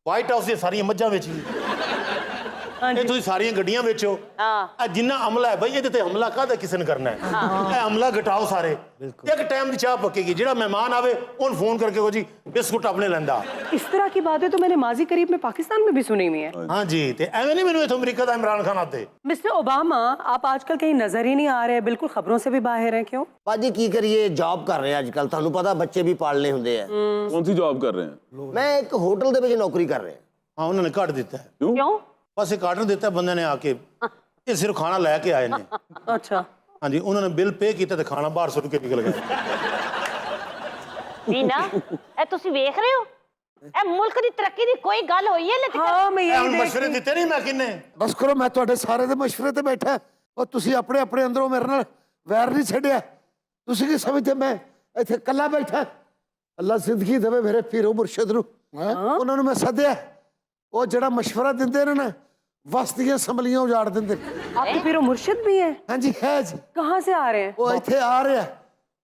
ਵਾਈਟ ਹਾਊਸ ਦੀਆਂ ਸਾਰੀਆਂ ਮੱਝਾਂ ਵੇਚੀਏ, ਇਹ ਤੁਸੀਂ ਸਾਰੀਆਂ ਗੱਡੀਆਂ ਵੇਚੋ। ਇਹ ਜਿੰਨਾ ਅਮਲਾ ਹੈ ਬਈ, ਇਹਦੇ ਤੇ ਹਮਲਾ ਕਾਹਦਾ ਕਿਸੇ ਨੇ ਕਰਨਾ ਹੈ? ਇਹ ਹਮਲਾ ਘਟਾਓ ਸਾਰੇ। ਇੱਕ ਟਾਈਮ ਦੀ ਚਾਹ ਪੱਕੇਗੀ, ਜਿਹੜਾ ਮਹਿਮਾਨ ਆਵੇ ਉਹਨੂੰ ਫੋਨ ਕਰਕੇ ਕਹੋ ਜੀ ਬਿਸਕੁਟ ਆਪਣੇ ਲੈਂਦਾ। इस तरह की बातें तो मैंने माजी करीब में पाकिस्तान में भी सुनी हुई है। हाँ जी, ਤੇ ਐਵੇਂ ਨਹੀਂ ਮੈਨੂੰ ਇਥੋਂ ਅਮਰੀਕਾ ਦਾ ਇਮਰਾਨ ਖਾਨ ਆਤੇ। मिस्टर ओबामा, आप आजकल कहीं नजर ही नहीं आ रहे, बिल्कुल खबरों से भी बाहर हैं, क्यों? भाजी की करिए, जॉब कर रहे हैं आजकल, ਤੁਹਾਨੂੰ पता बच्चे भी पालने होंगे हैं। कौन सी जॉब कर रहे हैं? मैं एक होटल ਦੇ ਵਿੱਚ ਨੌਕਰੀ ਕਰ ਰਿਹਾ। ਹਾਂ, ਉਹਨਾਂ ਨੇ ਕੱਢ ਦਿੱਤਾ ਹੈ। ਕਿਉਂ? ਬਸ ਇੱਕ ਆਰਡਰ ਦਿੱਤਾ ਬੰਦੇ ਨੇ ਆ ਕੇ, ਇਹ ਸਿਰਫ ਖਾਣਾ ਲੈ ਕੇ ਆਏ ਨੇ। अच्छा। ਹਾਂਜੀ, ਉਹਨਾਂ ਨੇ ਬਿੱਲ ਪੇ ਕੀਤਾ ਤੇ ਖਾਣਾ ਬਾਹਰ ਸੁੱਟ ਕੇ ਨਿਕਲ ਗਏ। ਨਹੀਂ ਨਾ ਇਹ ਤੁਸੀਂ ਵੇਖ ਰਹੇ ਹੋ ਇਹ ਮੁਲਕ ਦੀ ਤਰੱਕੀ ਦੀ ਕੋਈ ਗੱਲ ਹੋਈ ਹੈ ਲੇਕਿਨ हाँ मैं ਇਹ यही ਹੁਣ देख ਮਸ਼ਵਰੇ ਦਿੱਤੇ ਨਹੀਂ ਮੈਂ ਕਿੰਨੇ ਬਸ ਕਰੋ, ਮੈਂ ਤੁਹਾਡੇ ਸਾਰੇ ਦੇ ਮਸ਼ਵਰੇ ਤੇ ਬੈਠਾ ਔਰ ਤੁਸੀਂ ਆਪਣੇ ਆਪਣੇ ਅੰਦਰੋਂ ਮੇਰੇ ਨਾਲ ਵੈਰ ਨਹੀਂ ਛੱਡਿਆ। ਤੁਸੀਂ ਕੀ ਸਮਝਦੇ ਮੈਂ ਇੱਥੇ ਇਕੱਲਾ ਬੈਠਾ? ਅੱਲਾ ਜ਼ਿੰਦਗੀ ਦੇਵੇ ਮੇਰੇ ਪੀਰੋ ਮੁਰਸ਼ਿਦ ਨੂੰ, ਉਹਨਾਂ ਨੂੰ ਮੈਂ ਸੱਦਿਆ। ਉਹ ਜਿਹੜਾ ਮਸ਼ਵਰਾ ਦਿੰਦੇ ਨੇ ਨਾ, ਵਸ ਦੀਆਂ ਸੰਭਲੀਆਂ ਉਜਾੜ ਦਿੰਦੇ। आपके पीरो मुर्शिद भी हैं? ਹਾਂਜੀ ਹੈ ਜੀ, कहाँ से आ रहे हैं? ਉਹ ਇੱਥੇ ਆ ਰਿਹਾ।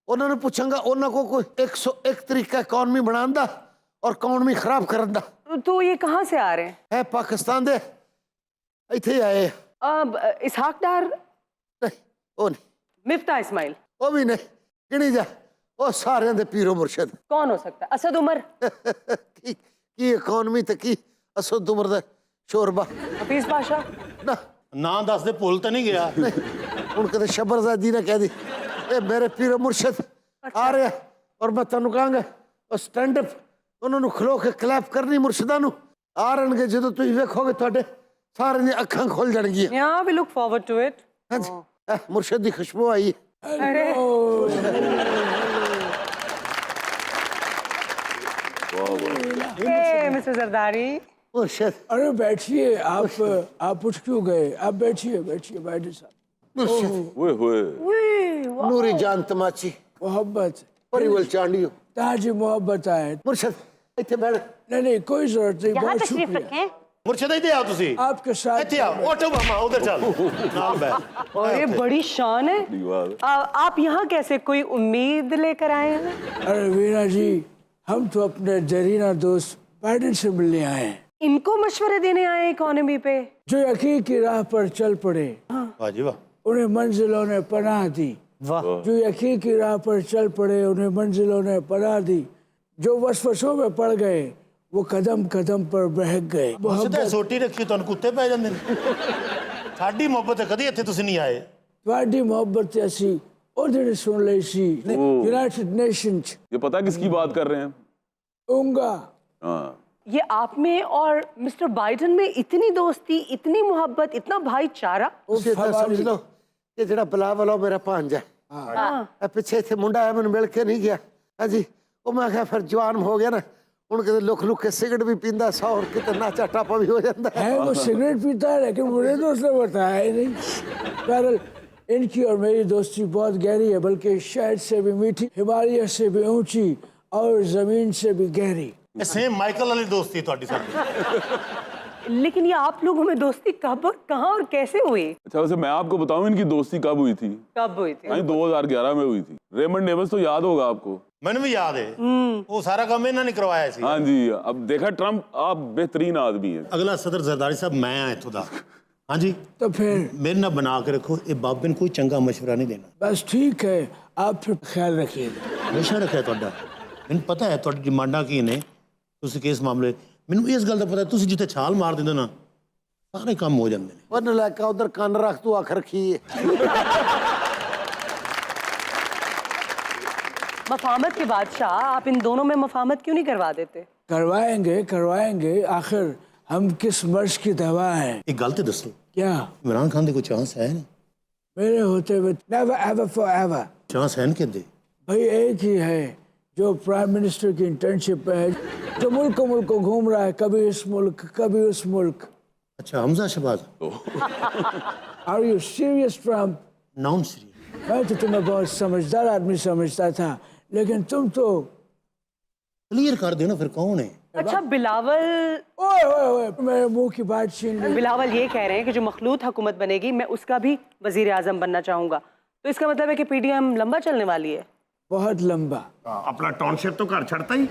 ਉਹਨਾਂ ਨੂੰ ਪੁੱਛਾਂਗਾ ਉਹਨਾਂ ਕੋਲ ਕੋਈ 101 ਤਰੀਕਾ ਇਕਨੋਮੀ ਬਣਾਉਣ ਦਾ ਔਰ ਇਕਨੋਮੀ ਖਰਾਬ ਕਰਨ ਦਾ तो ये कहाँ से आ रहे हैं? ਹੈ। ਪਾਕਿਸਤਾਨ ਦੇ ਇੱਥੇ ਆਏ ਆ। अब इसहाक डार, ਨਹੀਂ ਉਹ ਨਹੀਂ, मिफ्ता इस्माइल, ਉਹ ਵੀ ਨਹੀਂ, ਗਿਣੀ ਜਾ। ਉਹ ਸਾਰਿਆਂ ਦੇ ਪੀਰੋ ਮੁਰਸ਼ਿਦ। कौन हो सकता है? असद उमर, ਕੀ ਇਕਨੋਮੀ ਤੇ ਕੀ ਅਸਦ ਉਮਰ ਦਾ ਸ਼ੋਰਬਾ। हफीज पाशा, ਨਾ ਨਾਂ ਦੱਸ ਦੇ, ਭੁੱਲ ਤਾਂ ਨਹੀਂ ਗਿਆ। ਹੁਣ ਕਦੇ ਸ਼ਬਰਜ਼ਾਦੀ ਨਾ ਕਹਿ ਦੀ। ਇਹ ਮੇਰੇ ਪੀਰੋ ਮੁਰਸ਼ਿਦ ਆ ਰਿਹਾ ਔਰ ਮੈਂ ਤੁਹਾਨੂੰ ਕਹਾਂਗਾ ਉਹ ਸਟੈਂਡ ਅਪ, ਉਹਨਾਂ ਨੂੰ ਖਲੋ ਕੇ ਕਲੈਪ ਕਰਨੀ ਮੁਰਸ਼ਿਦਾਂ ਨੂੰ। ਆ ਰਹਿਣਗੇ, ਜਦੋਂ ਤੁਸੀਂ ਵੇਖੋਗੇ ਤੁਹਾਡੇ ਸਾਰਿਆਂ ਦੀਆਂ ਅੱਖਾਂ ਖੁੱਲ ਜਾਣਗੀਆਂ। yeah we look forward to it. ਹਾਂਜੀ, ਇਹ ਮੁਰਸ਼ਿਦ ਦੀ ਖੁਸ਼ਬੂ ਆਈ ਹੈ। अरे hey, Mr. Zardari, मुर्शद अरे बैठिए, आप उठ क्यों गए? आप बैठिए बैठिए बैठे साहब। मुर्शद ओए होए नूरी जान तमाची मोहब्बत परिवल चांडियो। ताजी मोहब्बत आए। मुर्शद ਇੱਥੇ ਬੈਠ। नहीं कोई जरूरत नहीं, यहाँ बहुत तशरीफ शुक्रिया रखें। ਮੁਰਸ਼ਿਦ ਇੱਥੇ ਆਓ ਤੁਸੀਂ, आपके साथ। ਇੱਥੇ ਆਓ। ਉੱਠੋ ਮਾਮਾ, ਉਧਰ ਚੱਲ ਨਾਲ ਬੈ। और ये बड़ी शान है। आप यहाँ कैसे? कोई उम्मीद लेकर आए हैं? अरे वीना जी, हम तो अपने जरीना दोस्त बाइडेन से मिलने आए हैं, इनको मशवरे देने आए इकोनॉमी पे? जो यकीन की राह पर चल पड़े, ਵਾਹ ਜੀ ਵਾਹ। उन्हें मंजिलों ने पनाह दी। जो यकीन की राह पर चल पड़े, उन्हें मंजिलों ने पनाह दी। जो वसवसों में पड़ गए, वो कदम कदम पर बहक गए। ਸਿੱਧਾ ਸੋਟੀ ਰੱਖੀ, ਤੁਹਾਨੂੰ ਕੁੱਤੇ ਪੈ ਜਾਂਦੇ ਨੇ। ਸਾਡੀ ਮੁਹੱਬਤ ਹੈ, ਕਦੀ ਇੱਥੇ ਤੁਸੀਂ ਨਹੀਂ ਆਏ। ਤੁਹਾਡੀ मोहब्बत ਤੇ ਅਸੀਂ ਉਹਦੇ ਸੁਣ ਲਈ ਸੀ यूनाइटेड नेशंस। ये पता है किसकी बात कर रहे हैं? उंगा हाँ ये आप में और मिस्टर बाइडन में इतनी दोस्ती, इतनी मोहब्बत, इतना भाईचारा। ਤੁਸੀਂ ਤਾਂ ਸਮਝ ਲਓ ਕਿ ਜਿਹੜਾ ਬਲਾਵਲ ਉਹ ਮੇਰਾ ਭਾਂਜਾ ਹੈ। ਇਹ ਪਿੱਛੇ ਇੱਥੇ ਮੁੰਡਾ ਆਇਆ, ਮੈਨੂੰ ਮਿਲ ਕੇ ਨਹੀਂ ਗਿਆ। ਹਾਂਜੀ, ਉਹ ਮੈਂ ਕਿਹਾ ਫਿਰ ਜਵਾਨ ਹੋ ਗਿਆ ਨਾ, ਹੁਣ ਕਿਤੇ ਲੁਕ ਲੁਕ ਕੇ ਸਿਗਰਟ ਵੀ ਪੀਂਦਾ ਸਾ, और ਕਿਤੇ नाचा टापा भी हो जाता है। है वो सिगरेट पीता है, लेकिन मुझे तो उसने बताया ही नहीं। बहरहाल इनकी और मेरी दोस्ती बहुत गहरी है, बल्कि शहद से भी मीठी, हिमालय से भी ऊंची और जमीन से भी गहरी। ਇਹ ਸੇਮ ਮਾਈਕਲ ਵਾਲੀ ਦੋਸਤੀ ਤੁਹਾਡੀ ਸਾਡੀ। लेकिन ये आप लोगों में दोस्ती कब और कहाँ और कैसे हुई? अच्छा, वैसे मैं आपको बताऊं इनकी दोस्ती कब हुई थी? कब हुई थी? 2011 में हुई थी। रेमंड नेवल्स तो याद होगा आपको। ਮੈਨੂੰ ਵੀ ਯਾਦ ਹੈ, ਉਹ ਸਾਰਾ ਕੰਮ ਇਹਨਾਂ ਨੇ ਕਰਵਾਇਆ ਸੀ। हाँ जी, अब देखा ट्रम्प, आप बेहतरीन आदमी हैं। ਅਗਲਾ ਸਦਰ ਜ਼ਰਦਾਰੀ ਸਾਹਿਬ ਮੈਂ ਆ ਇੱਥੋਂ ਦਾ। ਹਾਂਜੀ, तो फिर ਮੇਰੇ ਨਾਲ ਬਣਾ ਕੇ ਰੱਖੋ, ਇਹ ਬਾਬੇ ਨੂੰ ਕੋਈ ਚੰਗਾ ਮਸ਼ਵਰਾ ਨਹੀਂ ਦੇਣਾ। बस ठीक है, आप फिर ख्याल रखिएगा। ਹਮੇਸ਼ਾ ਰੱਖਿਆ ਤੁਹਾਡਾ। ਮੈਨੂੰ ਪਤਾ ਹੈ ਤੁਹਾਡੀ ਡਿਮਾਂਡਾਂ ਕੀ ਨੇ, ਤੁਸੀਂ ਕਿਸ ਮਾਮਲੇ। ਮੈਨੂੰ ਇਸ ਗੱਲ ਦਾ ਪਤਾ, ਤੁਸੀਂ ਜਿੱਥੇ ਛਾਲ ਮਾਰ ਦਿੰਦੇ ਨਾ, ਸਾਰੇ ਕੰਮ ਹੋ ਜਾਂਦੇ ਨੇ। ਉਹ ਨਲਾਇਕਾ ਉਧਰ ਕੰਨ ਰੱਖ, ਤੂੰ ਅੱਖ ਰੱਖੀ ਹੈ। मफामत के बादशाह, आप इन दोनों में मफामत क्यों नहीं करवा देते? करवाएंगे करवाएंगे, आखिर हम किस मर्ज की दवा है। ਇੱਕ ਗੱਲ ਤੇ ਦੱਸੋ, क्या ਇਮਰਾਨ ਖਾਨ ਦੇ ਕੋਈ ਚਾਂਸ ਹੈ? मेरे होते हुए never ever forever। ਚਾਂਸ ਹੈ ਕਿਤੇ? भाई एक ही है जो प्राइम मिनिस्टर की इंटर्नशिप पे है, जो मुल्क को घूम रहा है, कभी इस मुल्क कभी उस मुल्क। ਅੱਛਾ, Hamza Shahbaz. Are you serious Trump? Non serious. मैं तो तुम्हें बहुत समझदार आदमी समझता था, लेकिन तुम तो। क्लियर कर देना फिर कौन है? अच्छा, बिलावल। ओए ओए ओए, मेरे मुंह की बात छीन ली। बिलावल ये कह रहे हैं कि जो मखलूत हुकूमत बनेगी, मैं उसका भी वजीर आजम बनना चाहूंगा। तो इसका मतलब है कि पीडीएम लंबा चलने वाली है? बहुत लंबा। ਆਪਣਾ ਟਾਊਨਸ਼ਿਪ ਤੋਂ ਘਰ ਛੱਡਤਾ ਹੀ।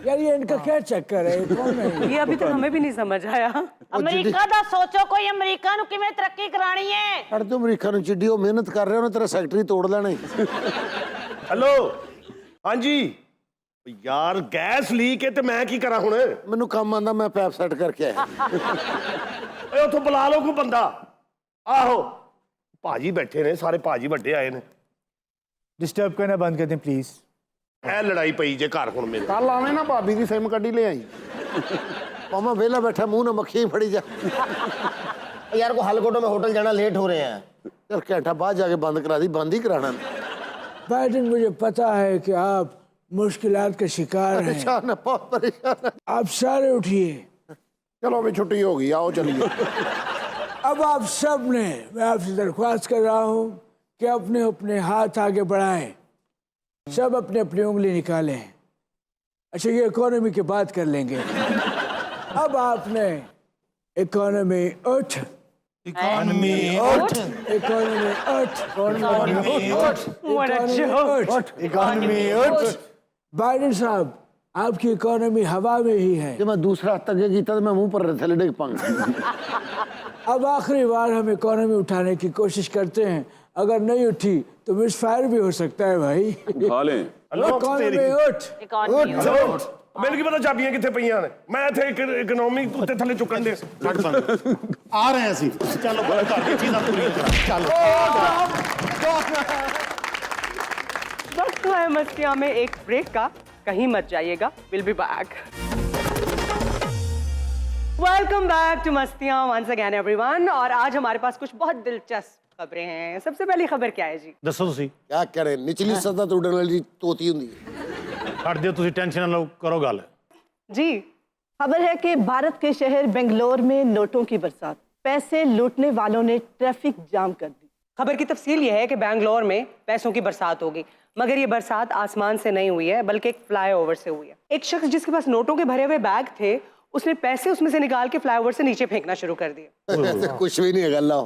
यार ये इनका क्या चक्कर है? कौन है ये अभी तक हमें भी नहीं समझ आया। ਅਮਰੀਕਾ ਦਾ ਸੋਚੋ, ਕੋਈ ਅਮਰੀਕਾ ਨੂੰ ਕਿਵੇਂ ਤਰੱਕੀ ਕਰਾਣੀ ਹੈ। ਛੱਡ ਤੂੰ ਅਮਰੀਕਾ ਨੂੰ, ਚਿੱਡੀ ਉਹ ਮਿਹਨਤ ਕਰ ਰਿਹਾ, ਉਹਨੇ ਤੇਰਾ ਸੈਕਟਰੀ ਤੋੜ ਲੈਣਾ ਹੀ। ਹੈਲੋ, ਹਾਂਜੀ ਯਾਰ, ਗੈਸ ਲੀਕ ਹੈ ਤੇ ਮੈਂ ਕੀ ਕਰਾਂ ਹੁਣ? ਮੈਨੂੰ ਕੰਮ ਆਂਦਾ, ਮੈਂ ਪੈਪ ਸੈੱਟ ਕਰਕੇ ਆਇਆ। ਓਏ ਉੱਥੋਂ ਬੁਲਾ ਲਓ ਕੋਈ ਬੰਦਾ। ਆਹੋ, ਭਾਜੀ ਬੈਠੇ ਨੇ ਸਾਰੇ, ਭਾਜੀ ਵੱਡੇ ਆਏ ਨੇ। डिस्टर्ब करना बंद कर दें प्लीज। ਇਹ ਲੜਾਈ ਪਈ ਜੇ ਘਰ ਹੁਣ ਮੇਰੇ। ਕੱਲ ਆਵੇਂ ਨਾ ਭਾਬੀ ਦੀ ਸਿਮ ਕੱਢੀ ਲਿਆਈ। ਮਾਮਾ ਵਿਹਲਾ ਬੈਠਾ, ਮੂੰਹ ਨਾਲ ਮੱਖੀਆਂ ਫੜੀ ਜਾ। यार को हलकोटो में होटल जाना, लेट हो रहे हैं। चल घंटा बाद जाके बंद करा दी, बंद ही कराना। बाइडेन, मुझे पता है कि आप मुश्किलात का शिकार हैं। परेशान है, बहुत परेशान है। आप सारे उठिए। चलो अभी छुट्टी होगी, आओ चलिए। अब आप सब ने, मैं आपसे दरख्वास्त कर रहा हूँ कि अपने अपने हाथ आगे बढ़ाएं, सब अपने अपनी उंगली निकालें। अच्छा, ये इकोनॉमी की बात कर लेंगे। अब आपने इकोनॉमी उठ, इकोनॉमी उठ, इकोनॉमी उठ, इकोनॉमी उठ, इकोनॉमी उठ। बाइडेन साहब, आपकी इकोनॉमी हवा में ही है। जब मैं दूसरा हफ्ता के गीता तो मैं मुंह पर थले डिग पाऊंगा। अब आखिरी बार हम इकोनॉमी उठाने की कोशिश करते हैं, अगर नहीं उठी तो मिस फायर भी हो सकता है भाई। उठा लें। इकोनॉमी उठ, इकोनॉमी उठ। ਮੈਨੂੰ ਕੀ ਪਤਾ ਚਾਬੀਆਂ ਕਿੱਥੇ ਪਈਆਂ ਨੇ, ਮੈਂ ਇੱਥੇ ਇਕਨੋਮੀ ਉੱਤੇ ਥੱਲੇ ਚੁੱਕਣ ਦੇ। ਆ ਰਹੇ ਅਸੀਂ, ਚਲੋ ਘਰ ਦੀ ਚੀਜ਼ਾਂ ਪੂਰੀਆਂ ਕਰਾਂ। ਚਲੋ वक्त है मस्तियां में एक ब्रेक का, कहीं मत जाइएगा, will be back. Welcome back to Mastiyaan once again everyone. और आज हमारे पास कुछ बहुत दिलचस्प खबरें हैं। सबसे पहली खबर क्या है जी? ਦੱਸੋ ਤੁਸੀਂ। क्या करे, निचली सतह तो उड़ने वाली तोती होती है। ਛੱਡ ਦਿਓ ਤੁਸੀਂ, ਟੈਨਸ਼ਨ ਨਾ ਲਓ, ਕਰੋ ਗੱਲ। जी, खबर है कि भारत के शहर बेंगलोर में नोटों की बरसात, पैसे लूटने वालों ने ट्रैफिक जाम कर दी। खबर की तफसील ये है कि बेंगलोर में पैसों की बरसात होगी, मगर ये बरसात आसमान से नहीं हुई है, बल्कि एक फ्लाईओवर से हुई है। एक शख्स जिसके पास नोटों के भरे हुए बैग थे, उसने पैसे उसमें से निकाल के फ्लाईओवर से नीचे फेंकना शुरू कर दिया। कुछ भी नहीं है गल्ला।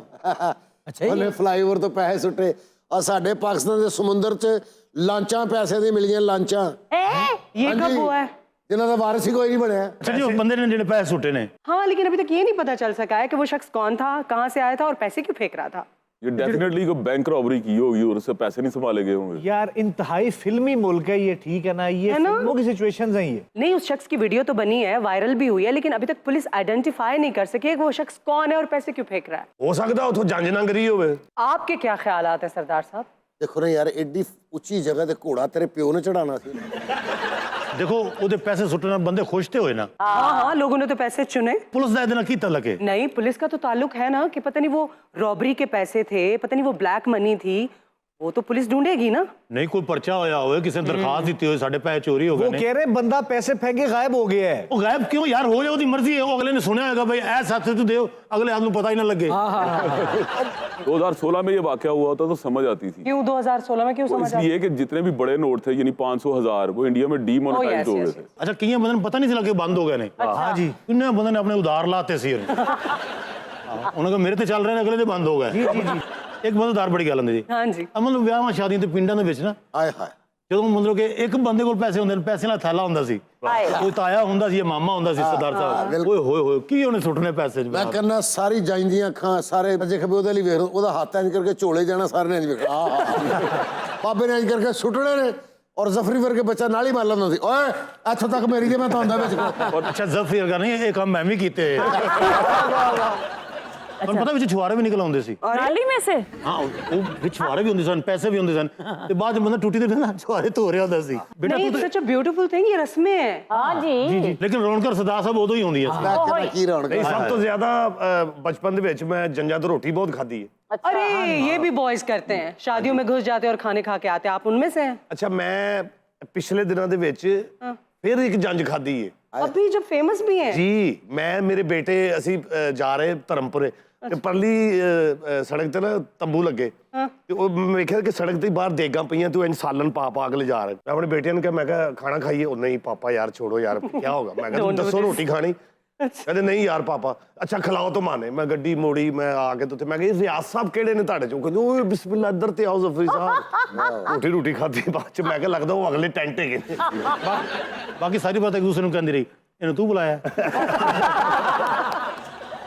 ਉਹਨੇ ਫਲਾਈਓਵਰ ਤੋਂ ਪੈਸੇ ਸੁੱਟੇ ਆ। ਸਾਡੇ ਪਾਕਿਸਤਾਨ ਦੇ ਸਮੁੰਦਰ 'ਚ ਲਾਂਚਾਂ ਪੈਸੇ ਦੀ ਮਿਲੀਆਂ, ਲਾਂਚਾਂ। ये कब हुआ है? ਜਿਨ੍ਹਾਂ ਦਾ ਵਾਰਿਸ ਹੀ ਕੋਈ ਨਹੀਂ ਬਣਿਆ। ਅੱਛਾ ਜੀ, ਉਹ ਬੰਦੇ ਨੇ ਜਿਹੜੇ ਪੈਸੇ ਸੁੱਟੇ ਨੇ। हाँ, लेकिन अभी तक ये नहीं पता चल सका है कि वो शख्स कौन था, कहाँ से आया था और पैसे क्यों फेंक रहा था। ये डेफिनेटली को बैंक रॉबरी की होगी और उससे पैसे नहीं संभाले गए होंगे। यार इंतहाई फिल्मी मुल्क है ये, ठीक है ना, ये है ना? फिल्मों की सिचुएशंस हैं ये। नहीं, उस शख्स की वीडियो तो बनी है, वायरल भी हुई है, लेकिन अभी तक पुलिस आइडेंटिफाई नहीं कर सकी है कि वो शख्स कौन है और पैसे क्यों फेंक रहा है। ਹੋ ਸਕਦਾ ਉਥੋਂ ਜੰਜ ਨਾ ਕਰੀ ਹੋਵੇ। आपके क्या ख्यालात हैं सरदार साहब? ਦੇਖੋ ਨਾ ਯਾਰ, ਐਡੀ ਉੱਚੀ ਜਗ੍ਹਾ ਤੇ ਘੋੜਾ ਤੇਰੇ ਪਿਓ ਨੇ ਚੜਾਉਣਾ ਸੀ। ਦੇਖੋ ਉਹਦੇ ਪੈਸੇ ਸੁੱਟਣ ਨਾਲ ਬੰਦੇ ਖੁਸ਼ ਤੇ ਹੋਏ ਨਾ। हाँ हाँ, लोगों ने तो पैसे चुने। ਪੁਲਿਸ ਦਾ ਇਹਦੇ ਨਾਲ ਕੀ ਤਾਲੁਕ ਹੈ? नहीं, पुलिस का तो ताल्लुक है ना कि पता नहीं वो रॉबरी के पैसे थे, पता नहीं वो ब्लैक मनी थी, वो तो पुलिस ढूंढेगी ना। ਨਹੀਂ ਕੋਈ ਪਰਚਾ ਹੋਇਆ ਹੋਵੇ, ਕਿਸੇ ਨੇ ਦਰਖਾਸਤ ਦਿੱਤੀ ਹੋਵੇ, ਸਾਡੇ ਪੈਸੇ ਚੋਰੀ ਹੋ ਗਏ वो ਨੇ। कह रहे हैं बंदा पैसे फेंके गायब हो गया है। ਉਹ ਗਾਇਬ ਕਿਉਂ ਯਾਰ ਹੋ ਜਾਏ, ਉਹਦੀ ਮਰਜ਼ੀ ਹੈ। ਉਹ ਅਗਲੇ ਨੇ ਸੁਣਿਆ ਹੋਏਗਾ, ਬਈ ਇਹ ਸਾਥੀ ਤੂੰ ਦਿਓ, ਅਗਲੇ ਆਦਮੀ ਨੂੰ ਪਤਾ ਹੀ ਨਾ ਲੱਗੇ। 2016 में ये वाकया हुआ था तो समझ आती थी। क्यों 2016 में क्यों वो समझ इसलिए कि जितने भी बड़े नोट थे, यानी 500, 1000, वो इंडिया में डीमोनेटाइज हो गए थे। ਅੱਛਾ, ਕਈਆਂ ਬੰਦੇ ਨੂੰ ਪਤਾ ਨਹੀਂ ਸੀ ਲੱਗੇ ਬੰਦ ਹੋ ਗਏ ਨੇ। हाँ जी, ਕਿੰਨੇ ਬੰਦੇ ਨੇ ਆਪਣੇ ਉਧਾਰ ਲਾਤੇ ਸੀ ਉਹਨੇ। ਉਹਨਾਂ ਕੋ ਮੇਰੇ ਤੇ ਚੱਲ ਰਹੇ ਨੇ, ਅਗਲੇ ਦੇ ਬੰਦ ਹੋ ਗਏ। ਜੀ ਜੀ ਜੀ। ਇੱਕ ਬੰਦਾ ਉਧਾਰ ਬੜੀ ਗੱਲ ਹੁੰਦੀ ਜੀ। हाँ जी। ਮਤਲਬ ਵਿਆਹਾਂ ਸ਼ਾਦੀਆਂ ਤੇ ਪਿੰਡਾਂ ਦੇ ਵਿੱਚ ਨਾ, ਹਾਏ ਹਾਏ। ਜਦੋਂ ਮਤਲਬ ਕਿ ਇੱਕ ਬੰਦੇ ਕੋਲ ਪੈਸੇ ਹੁੰਦੇ ਨੇ, ਪੈਸੇ ਨਾਲ ਥੈਲਾ ਹੁੰਦਾ ਸੀ, ਕੋਈ ਤਾਇਆ ਹੁੰਦਾ ਸੀ, ਮਾਮਾ ਹੁੰਦਾ ਸੀ, ਸਰਦਾਰ ਸਾਹਿਬ। ਓਏ ਹੋਏ ਹੋਏ, ਕੀ ਉਹਨੇ ਸੁੱਟਨੇ ਪੈਸੇ। ਮੈਂ ਕਹਿੰਦਾ ਸਾਰੀ ਜਾਂਦੀਆਂ ਅੱਖਾਂ, ਸਾਰੇ ਅਜੇ ਖਬੇ ਉਹਦੇ ਲਈ ਵੇਖ, ਉਹਦਾ ਹੱਥ ਇੰਜ ਕਰਕੇ ਝੋਲੇ ਜਾਣਾ, ਸਾਰੇ ਨੇ ਇੰਜ ਵੇਖ। ਬਾਬੇ ਨੇ ਇੰਜ ਕਰਕੇ ਸੁੱਟਣੇ ਨੇ, ਔਰ ਜ਼ਫਰੀ ਵਰਗੇ ਬੱਚਾ ਨਾਲ ਹੀ ਮਾਰ ਲੈਂਦਾ ਸੀ। ਓਏ ਇੱਥੋਂ ਤੱਕ ਮੇਰੀ ਜੇ ਮੈਂ ਤਾਂ ਵਿੱਚ। ਅੱਛਾ, ਜ਼ਫਰੀ ਵਰਗਾ ਨਹੀਂ, ਇਹ ਕੰਮ ਮੈਂ ਵੀ ਕੀਤੇ। ਤੁਹਾਨੂੰ ਪਤਾ ਵਿੱਚ ਛੁਆਰੇ ਵੀ ਨਿਕਲ ਆਉਂਦੇ ਸੀ नाली में से। ਹਾਂ, ਉਹ ਵਿੱਚ ਛੁਆਰੇ ਵੀ ਹੁੰਦੇ ਸਨ, ਪੈਸੇ ਵੀ ਹੁੰਦੇ ਸਨ, ਤੇ ਬਾਅਦ ਚ ਬੰਦਾ ਟੁੱਟੀ ਤੇ ਨਾ ਛੁਆਰੇ ਧੋ ਰਿਹਾ ਹੁੰਦਾ ਸੀ। ਬੇਟਾ नहीं, ਤੂੰ सच अ ब्यूटीफुल थिंग, ये रस्में हैं। हाँ जी। ਲੇਕਿਨ ਰੌਣਕ ਸਰਦਾਰ ਸਾਹਿਬ ਉਦੋਂ ਹੀ ਹੁੰਦੀਆਂ ਸੀ। ਮੈਂ ਕਹਿੰਦਾ ਕੀ ਰੌਣਕ ਨਹੀਂ, ਸਭ ਤੋਂ ਜ਼ਿਆਦਾ ਬਚਪਨ ਦੇ ਵਿੱਚ ਮੈਂ ਜੰਜਾਂ ਤੋਂ ਰੋਟੀ ਬਹੁਤ ਖਾਧੀ ਹੈ। अरे ये भी बॉयज करते हैं, शादियों में घुस जाते हैं और खाने खा के आते हैं। आप उनमें से हैं? ਅੱਛਾ, ਮੈਂ ਪਿਛਲੇ ਦਿਨਾਂ ਦੇ ਵਿੱਚ ਫਿਰ ਇੱਕ ਜੰਜ ਖਾਧੀ ਹੈ अभी जब फेमस भी हैं। ਜੀ। ਮੈਂ ਮੇਰੇ ਬੇਟੇ ਅਸੀਂ ਜਾ ਰਹੇ ਧਰਮਪੁਰੇ ਤੇ ਪਰਲੀ ਸੜਕ ਤੇ ਨਾ ਤੰਬੂ ਲੱਗੇ, ਤੇ ਉਹ ਮੈਂ ਵੇਖਿਆ ਕਿ ਸੜਕ ਤੇ ਬਾਹਰ ਦੇਗਾਂ ਪਈਆਂ, ਤੇ ਇੰਜ ਸਾਲਨ ਪਾ ਕੇ ਲਿਜਾ ਰਹੇ। ਮੈਂ ਆਪਣੇ ਬੇਟਿਆਂ ਨੂੰ ਕਿਹਾ, ਮੈਂ ਕਿਹਾ ਖਾਣਾ ਖਾਈਏ। ਉਹ ਨਹੀਂ ਪਾਪਾ ਯਾਰ ਛੋੜੋ ਯਾਰ, ਕੀ ਹੋਗਾ। ਮੈਂ ਕਿਹਾ ਦੱਸੋ ਰੋਟੀ ਖਾਣੀ? ਕਹਿੰਦੇ ਨਹੀਂ ਯਾਰ ਪਾਪਾ। ਅੱਛਾ ਖਿਲਾਓ ਤਾਂ ਮਾਨੇ। ਮੈਂ ਗੱਡੀ ਮੋੜੀ, ਮੈਂ ਆ ਕੇ ਤੇ ਮੈਂ ਕਿਹਾ ਰਿਆਜ਼ ਸਾਹਿਬ ਕਿਹੜੇ ਨੇ ਤੁਹਾਡੇ ਚੋਂ? ਕਹਿੰਦੇ ਓਏ ਬਿਸਮਿਲ੍ਲਾ, ਇੱਧਰ ਤੇ ਆਓ ਜ਼ਫਰੀ ਸਾਹਿਬ। ਰੋਟੀ ਖਾਧੀ ਬਾਅਦ ਚ। ਮੈਂ ਕਿਹਾ ਲੱਗਦਾ ਉਹ ਅਗਲੇ ਟੈਂਟ ਹੈਗੇ ਨੇ। ਬਾਕੀ ਸਾਰੀ ਬਾਤ ਇੱਕ ਦੂਸਰੇ ਨੂੰ ਕਹਿੰਦੀ ਰਹੀ, ਇਹਨੂੰ ਤੂੰ ਬੁਲਾਇਆ।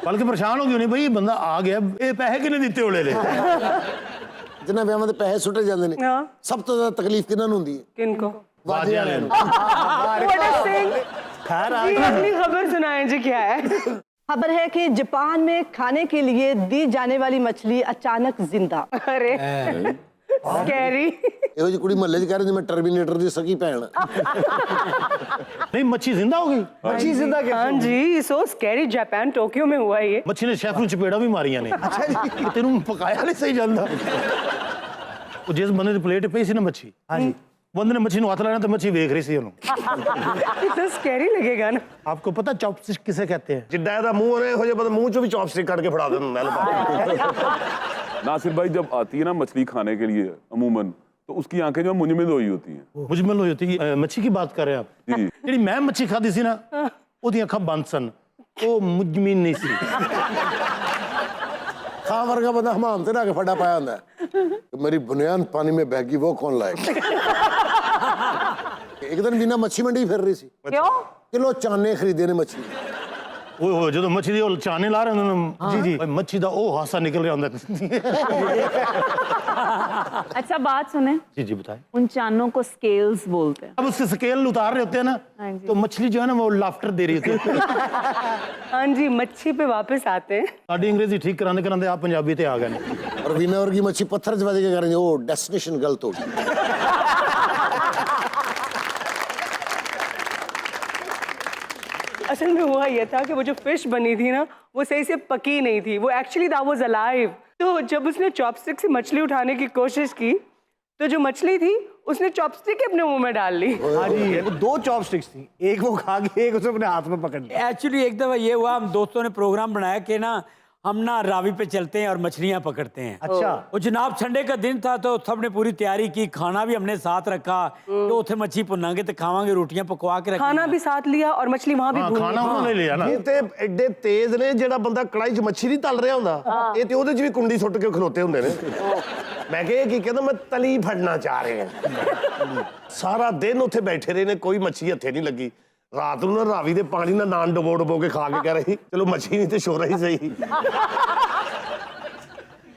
ਬਲਕਿ ਪਰੇਸ਼ਾਨ ਹੋ ਗਈ ਹੋਣੀ, ਬਈ ਇਹ ਬੰਦਾ ਆ ਗਿਆ, ਇਹ ਪੈਸੇ ਕਿਹਨੇ ਦਿੱਤੇ ਹੋਲੇ ਨੇ। ਜਿਨ੍ਹਾਂ ਵਿਆਹਾਂ ਦੇ ਪੈਸੇ ਸੁੱਟੇ ਜਾਂਦੇ ਨੇ, हाँ। ਸਭ ਤੋਂ ਜ਼ਿਆਦਾ ਤਕਲੀਫ ਕਿਹਨਾਂ ਨੂੰ ਹੁੰਦੀ ਹੈ? किनको? ਵਾਜੇ ਵਾਲਿਆਂ ਨੂੰ। What a thing। जी, अगली खबर सुनाएं जी, क्या है? खबर है कि जापान में खाने के लिए दी जाने वाली मछली अचानक जिंदा। अरे स्कैरी। ਇਹੋ ਜਿਹੀ ਕੁੜੀ ਮਹੱਲੇ 'ਚ ਕਹਿ ਰਹੀ ਸੀ ਮੈਂ ਟਰਮੀਨੇਟਰ ਦੀ ਸਕੀ ਭੈਣ। ਨਹੀਂ, ਮੱਛੀ ਜ਼ਿੰਦਾ ਹੋ ਗਈ। मच्छी जिंदा कैसे? हाँ जी, सो स्कैरी। जापान टोक्यो में हुआ ये। ਮੱਛੀ ਨੇ ਸ਼ੈਫ ਨੂੰ ਚਪੇੜਾ ਵੀ ਮਾਰੀਆਂ ਨੇ। ਤੈਨੂੰ ਪਕਾਇਆ ਨਹੀਂ ਸਹੀ ਜਾਂਦਾ। ਉਹ ਜਿਸ ਬੰਦੇ ਦੀ ਪਲੇਟ ਪਈ ਸੀ ਨਾ ਮੱਛੀ, हाँ जी, बंदे ने मच्छी ਨੂੰ ਹੱਥ ਲਾਣਾ तो मच्छी देख रही सी ਉਹਨੂੰ। कितना स्कैरी लगेगा ना। आपको पता चॉपस्टिक किसे कहते हैं? जिड्डा ਇਹਦਾ ਮੂੰਹ ਉਹਨੇ ਇਹੋ ਜਿਹਾ ਪਤਾ ਮੂੰਹ ਚੋਂ ਵੀ ਚੌਪਸਟਿਕ ਕੱਢ ਕੇ ਫੜਾ ਦੇ ਮੈਨੂੰ नासिर भाई जब आती है ना मछली खाने के लिए अमूमन तो उसकी आंखें जो मुंजमिद हुई होती हैं। मुजमल हुई होती है। मच्छी की बात कर रहे हैं आप? जी। ਜਿਹੜੀ ਮੈਂ ਮੱਛੀ ਖਾਦੀ ਸੀ ਨਾ ਉਹਦੀਆਂ ਅੱਖਾਂ ਬੰਦ ਸਨ, ਉਹ ਮੁਜਮਿਨ ਨਹੀਂ ਸੀ। खां वर्गा बंदा हमाम से ना के फटा पाया होता है तो मेरी बुनियाद पानी में बहगी वो कौन लाएगा। एक दिन बिना मच्छी मंडी फिर रही सी, क्यों? किलो चाने खरीदे ने मच्छी। ਉਹ ਜਦੋਂ ਮੱਛੀ ਦੀ ਉਹ ਚਾਨੇ ਲਾ ਰਹੇ ਹੁੰਦੇ ਨੇ, ਜੀ ਜੀ, ਮੱਛੀ ਦਾ ਉਹ ਹਾਸਾ ਨਿਕਲ ਰਿਹਾ ਹੁੰਦਾ। अच्छा बात सुने, जी जी बताएं। उन चानों को स्केल्स बोलते हैं। अब उससे स्केल उतार रहे होते हैं ना, तो मछली जो है ना वो लाफ्टर दे रही होती है। हाँ जी, मच्छी पे वापस आते हैं। साड़ी अंग्रेजी ठीक कराने कराने आप पंजाबी ते आ गए। और वीना वर्गी मच्छी पत्थर से के करेंगे, वो डेस्टिनेशन गलत होगी। असल में हुआ ये था कि वो जो फिश बनी थी ना वो सही से पकी नहीं थी, वो एक्चुअली दैट वाज अलाइव। तो जब उसने चॉपस्टिक से मछली उठाने की कोशिश की तो जो मछली थी उसने चॉपस्टिक ही अपने मुंह में डाल ली। हाँ जी, वो 2 चॉपस्टिक्स थी, एक वो खा गई, एक उसे अपने हाथ में पकड़ लिया। एक्चुअली एक दफा ये हुआ, हम दोस्तों ने प्रोग्राम बनाया कि ना हम ना रावी पे चलते हैं और मछलियां पकड़ते हैं। अच्छा। और जनाब संडे का दिन था तो सबने पूरी तैयारी की, खाना भी हमने साथ रखा। तो उथे मच्छी भुनांगे तो खावांगे, रोटियां पकवा के रखी। खाना भी साथ लिया और मछली वहां भी भूनी। ਖਾਣਾ ਉਹਨਾਂ ਨੇ ਲਿਆ ਨਾ। ਇਹ ਤੇ ਐਡੇ ਤੇਜ਼ ਨੇ, ਜਿਹੜਾ ਬੰਦਾ ਕੜਾਈ 'ਚ ਮੱਛੀ ਨਹੀਂ ਤਲ ਰਿਹਾ ਹੁੰਦਾ, ਇਹ ਤੇ ਉਹਦੇ 'ਚ ਵੀ ਕੁੰਡੀ ਸੁੱਟ ਕੇ ਖਲੋਤੇ ਹੁੰਦੇ ਨੇ। ਮੈਂ ਕਿਹਾ ਇਹ ਕੀ ਕਹਿੰਦਾ, ਮੈਂ ਤਲੀ ਫੜਨਾ ਚਾਹ ਰਿਹਾ। ਸਾਰਾ ਦਿਨ ਉੱਥੇ ਬੈਠੇ ਰਹੇ ਨੇ, ਕੋਈ ਮੱਛੀ ਹੱਥੇ ਨਹੀਂ ਲੱਗੀ। ਰਾਤ ਨੂੰ ਨਾ ਰਾਵੀ ਦੇ ਪਾਣੀ ਨਾਲ ਨਾਨ ਡਬੋ ਡਬੋ ਕੇ ਖਾ ਕੇ ਕਹਿ ਰਹੀ, ਚਲੋ ਮੱਛੀ ਨਹੀਂ ਤੇ ਸ਼ੋਰਾ ਹੀ ਸਹੀ।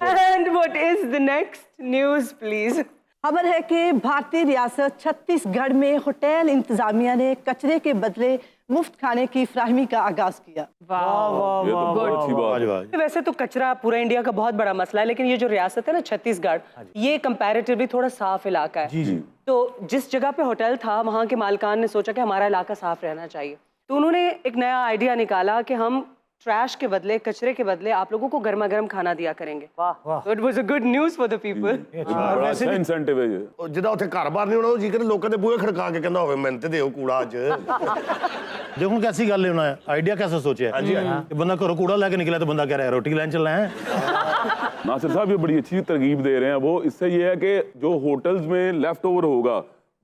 And what is the next news, please? खबर है कि भारतीय रियासत छत्तीसगढ़ में होटल इंतजामिया ने कचरे के बदले मुफ्त खाने की फ्राहमी का आगाज किया। ये तो बहुत अच्छी बात है। वैसे तो कचरा पूरा इंडिया का बहुत बड़ा मसला है, लेकिन ये जो रियासत है ना छत्तीसगढ़, ये कंपैरेटिवली थोड़ा साफ इलाका है। जी। तो जिस जगह पे होटल था वहाँ के मालिकान ने सोचा कि हमारा इलाका साफ रहना चाहिए, तो उन्होंने एक नया आइडिया निकाला कि हम ट्रैश के बदले, कचरे के बदले आप लोगों को गर्मा गर्म खाना दिया करेंगे। So it was a good news for the people. बड़ा अच्छा इंसेंटिव है ये। ਉਹ ਜਿਹਦਾ ਉੱਥੇ ਘਰ ਬਾਰ ਨਹੀਂ ਹੋਣਾ, ਉਹ ਜੀਕਰ ਲੋਕਾਂ ਦੇ ਬੂਹੇ ਖੜਕਾ ਕੇ ਕਹਿੰਦਾ ਹੋਵੇ ਮੈਨੂੰ ਤੇ ਦਿਓ ਕੂੜਾ ਅੱਜ। देखो कैसी गल है उन्होंने आइडिया कैसे सोचे है कि बंदा घरों कूड़ा लेके निकला तो बंदा कह रहा है रोटी लेने चलना है। नासिर साहब ये बड़ी अच्छी तरकीब दे रहे हैं वो। इससे ये है कि जो होटल्स में लेफ्ट ओवर होगा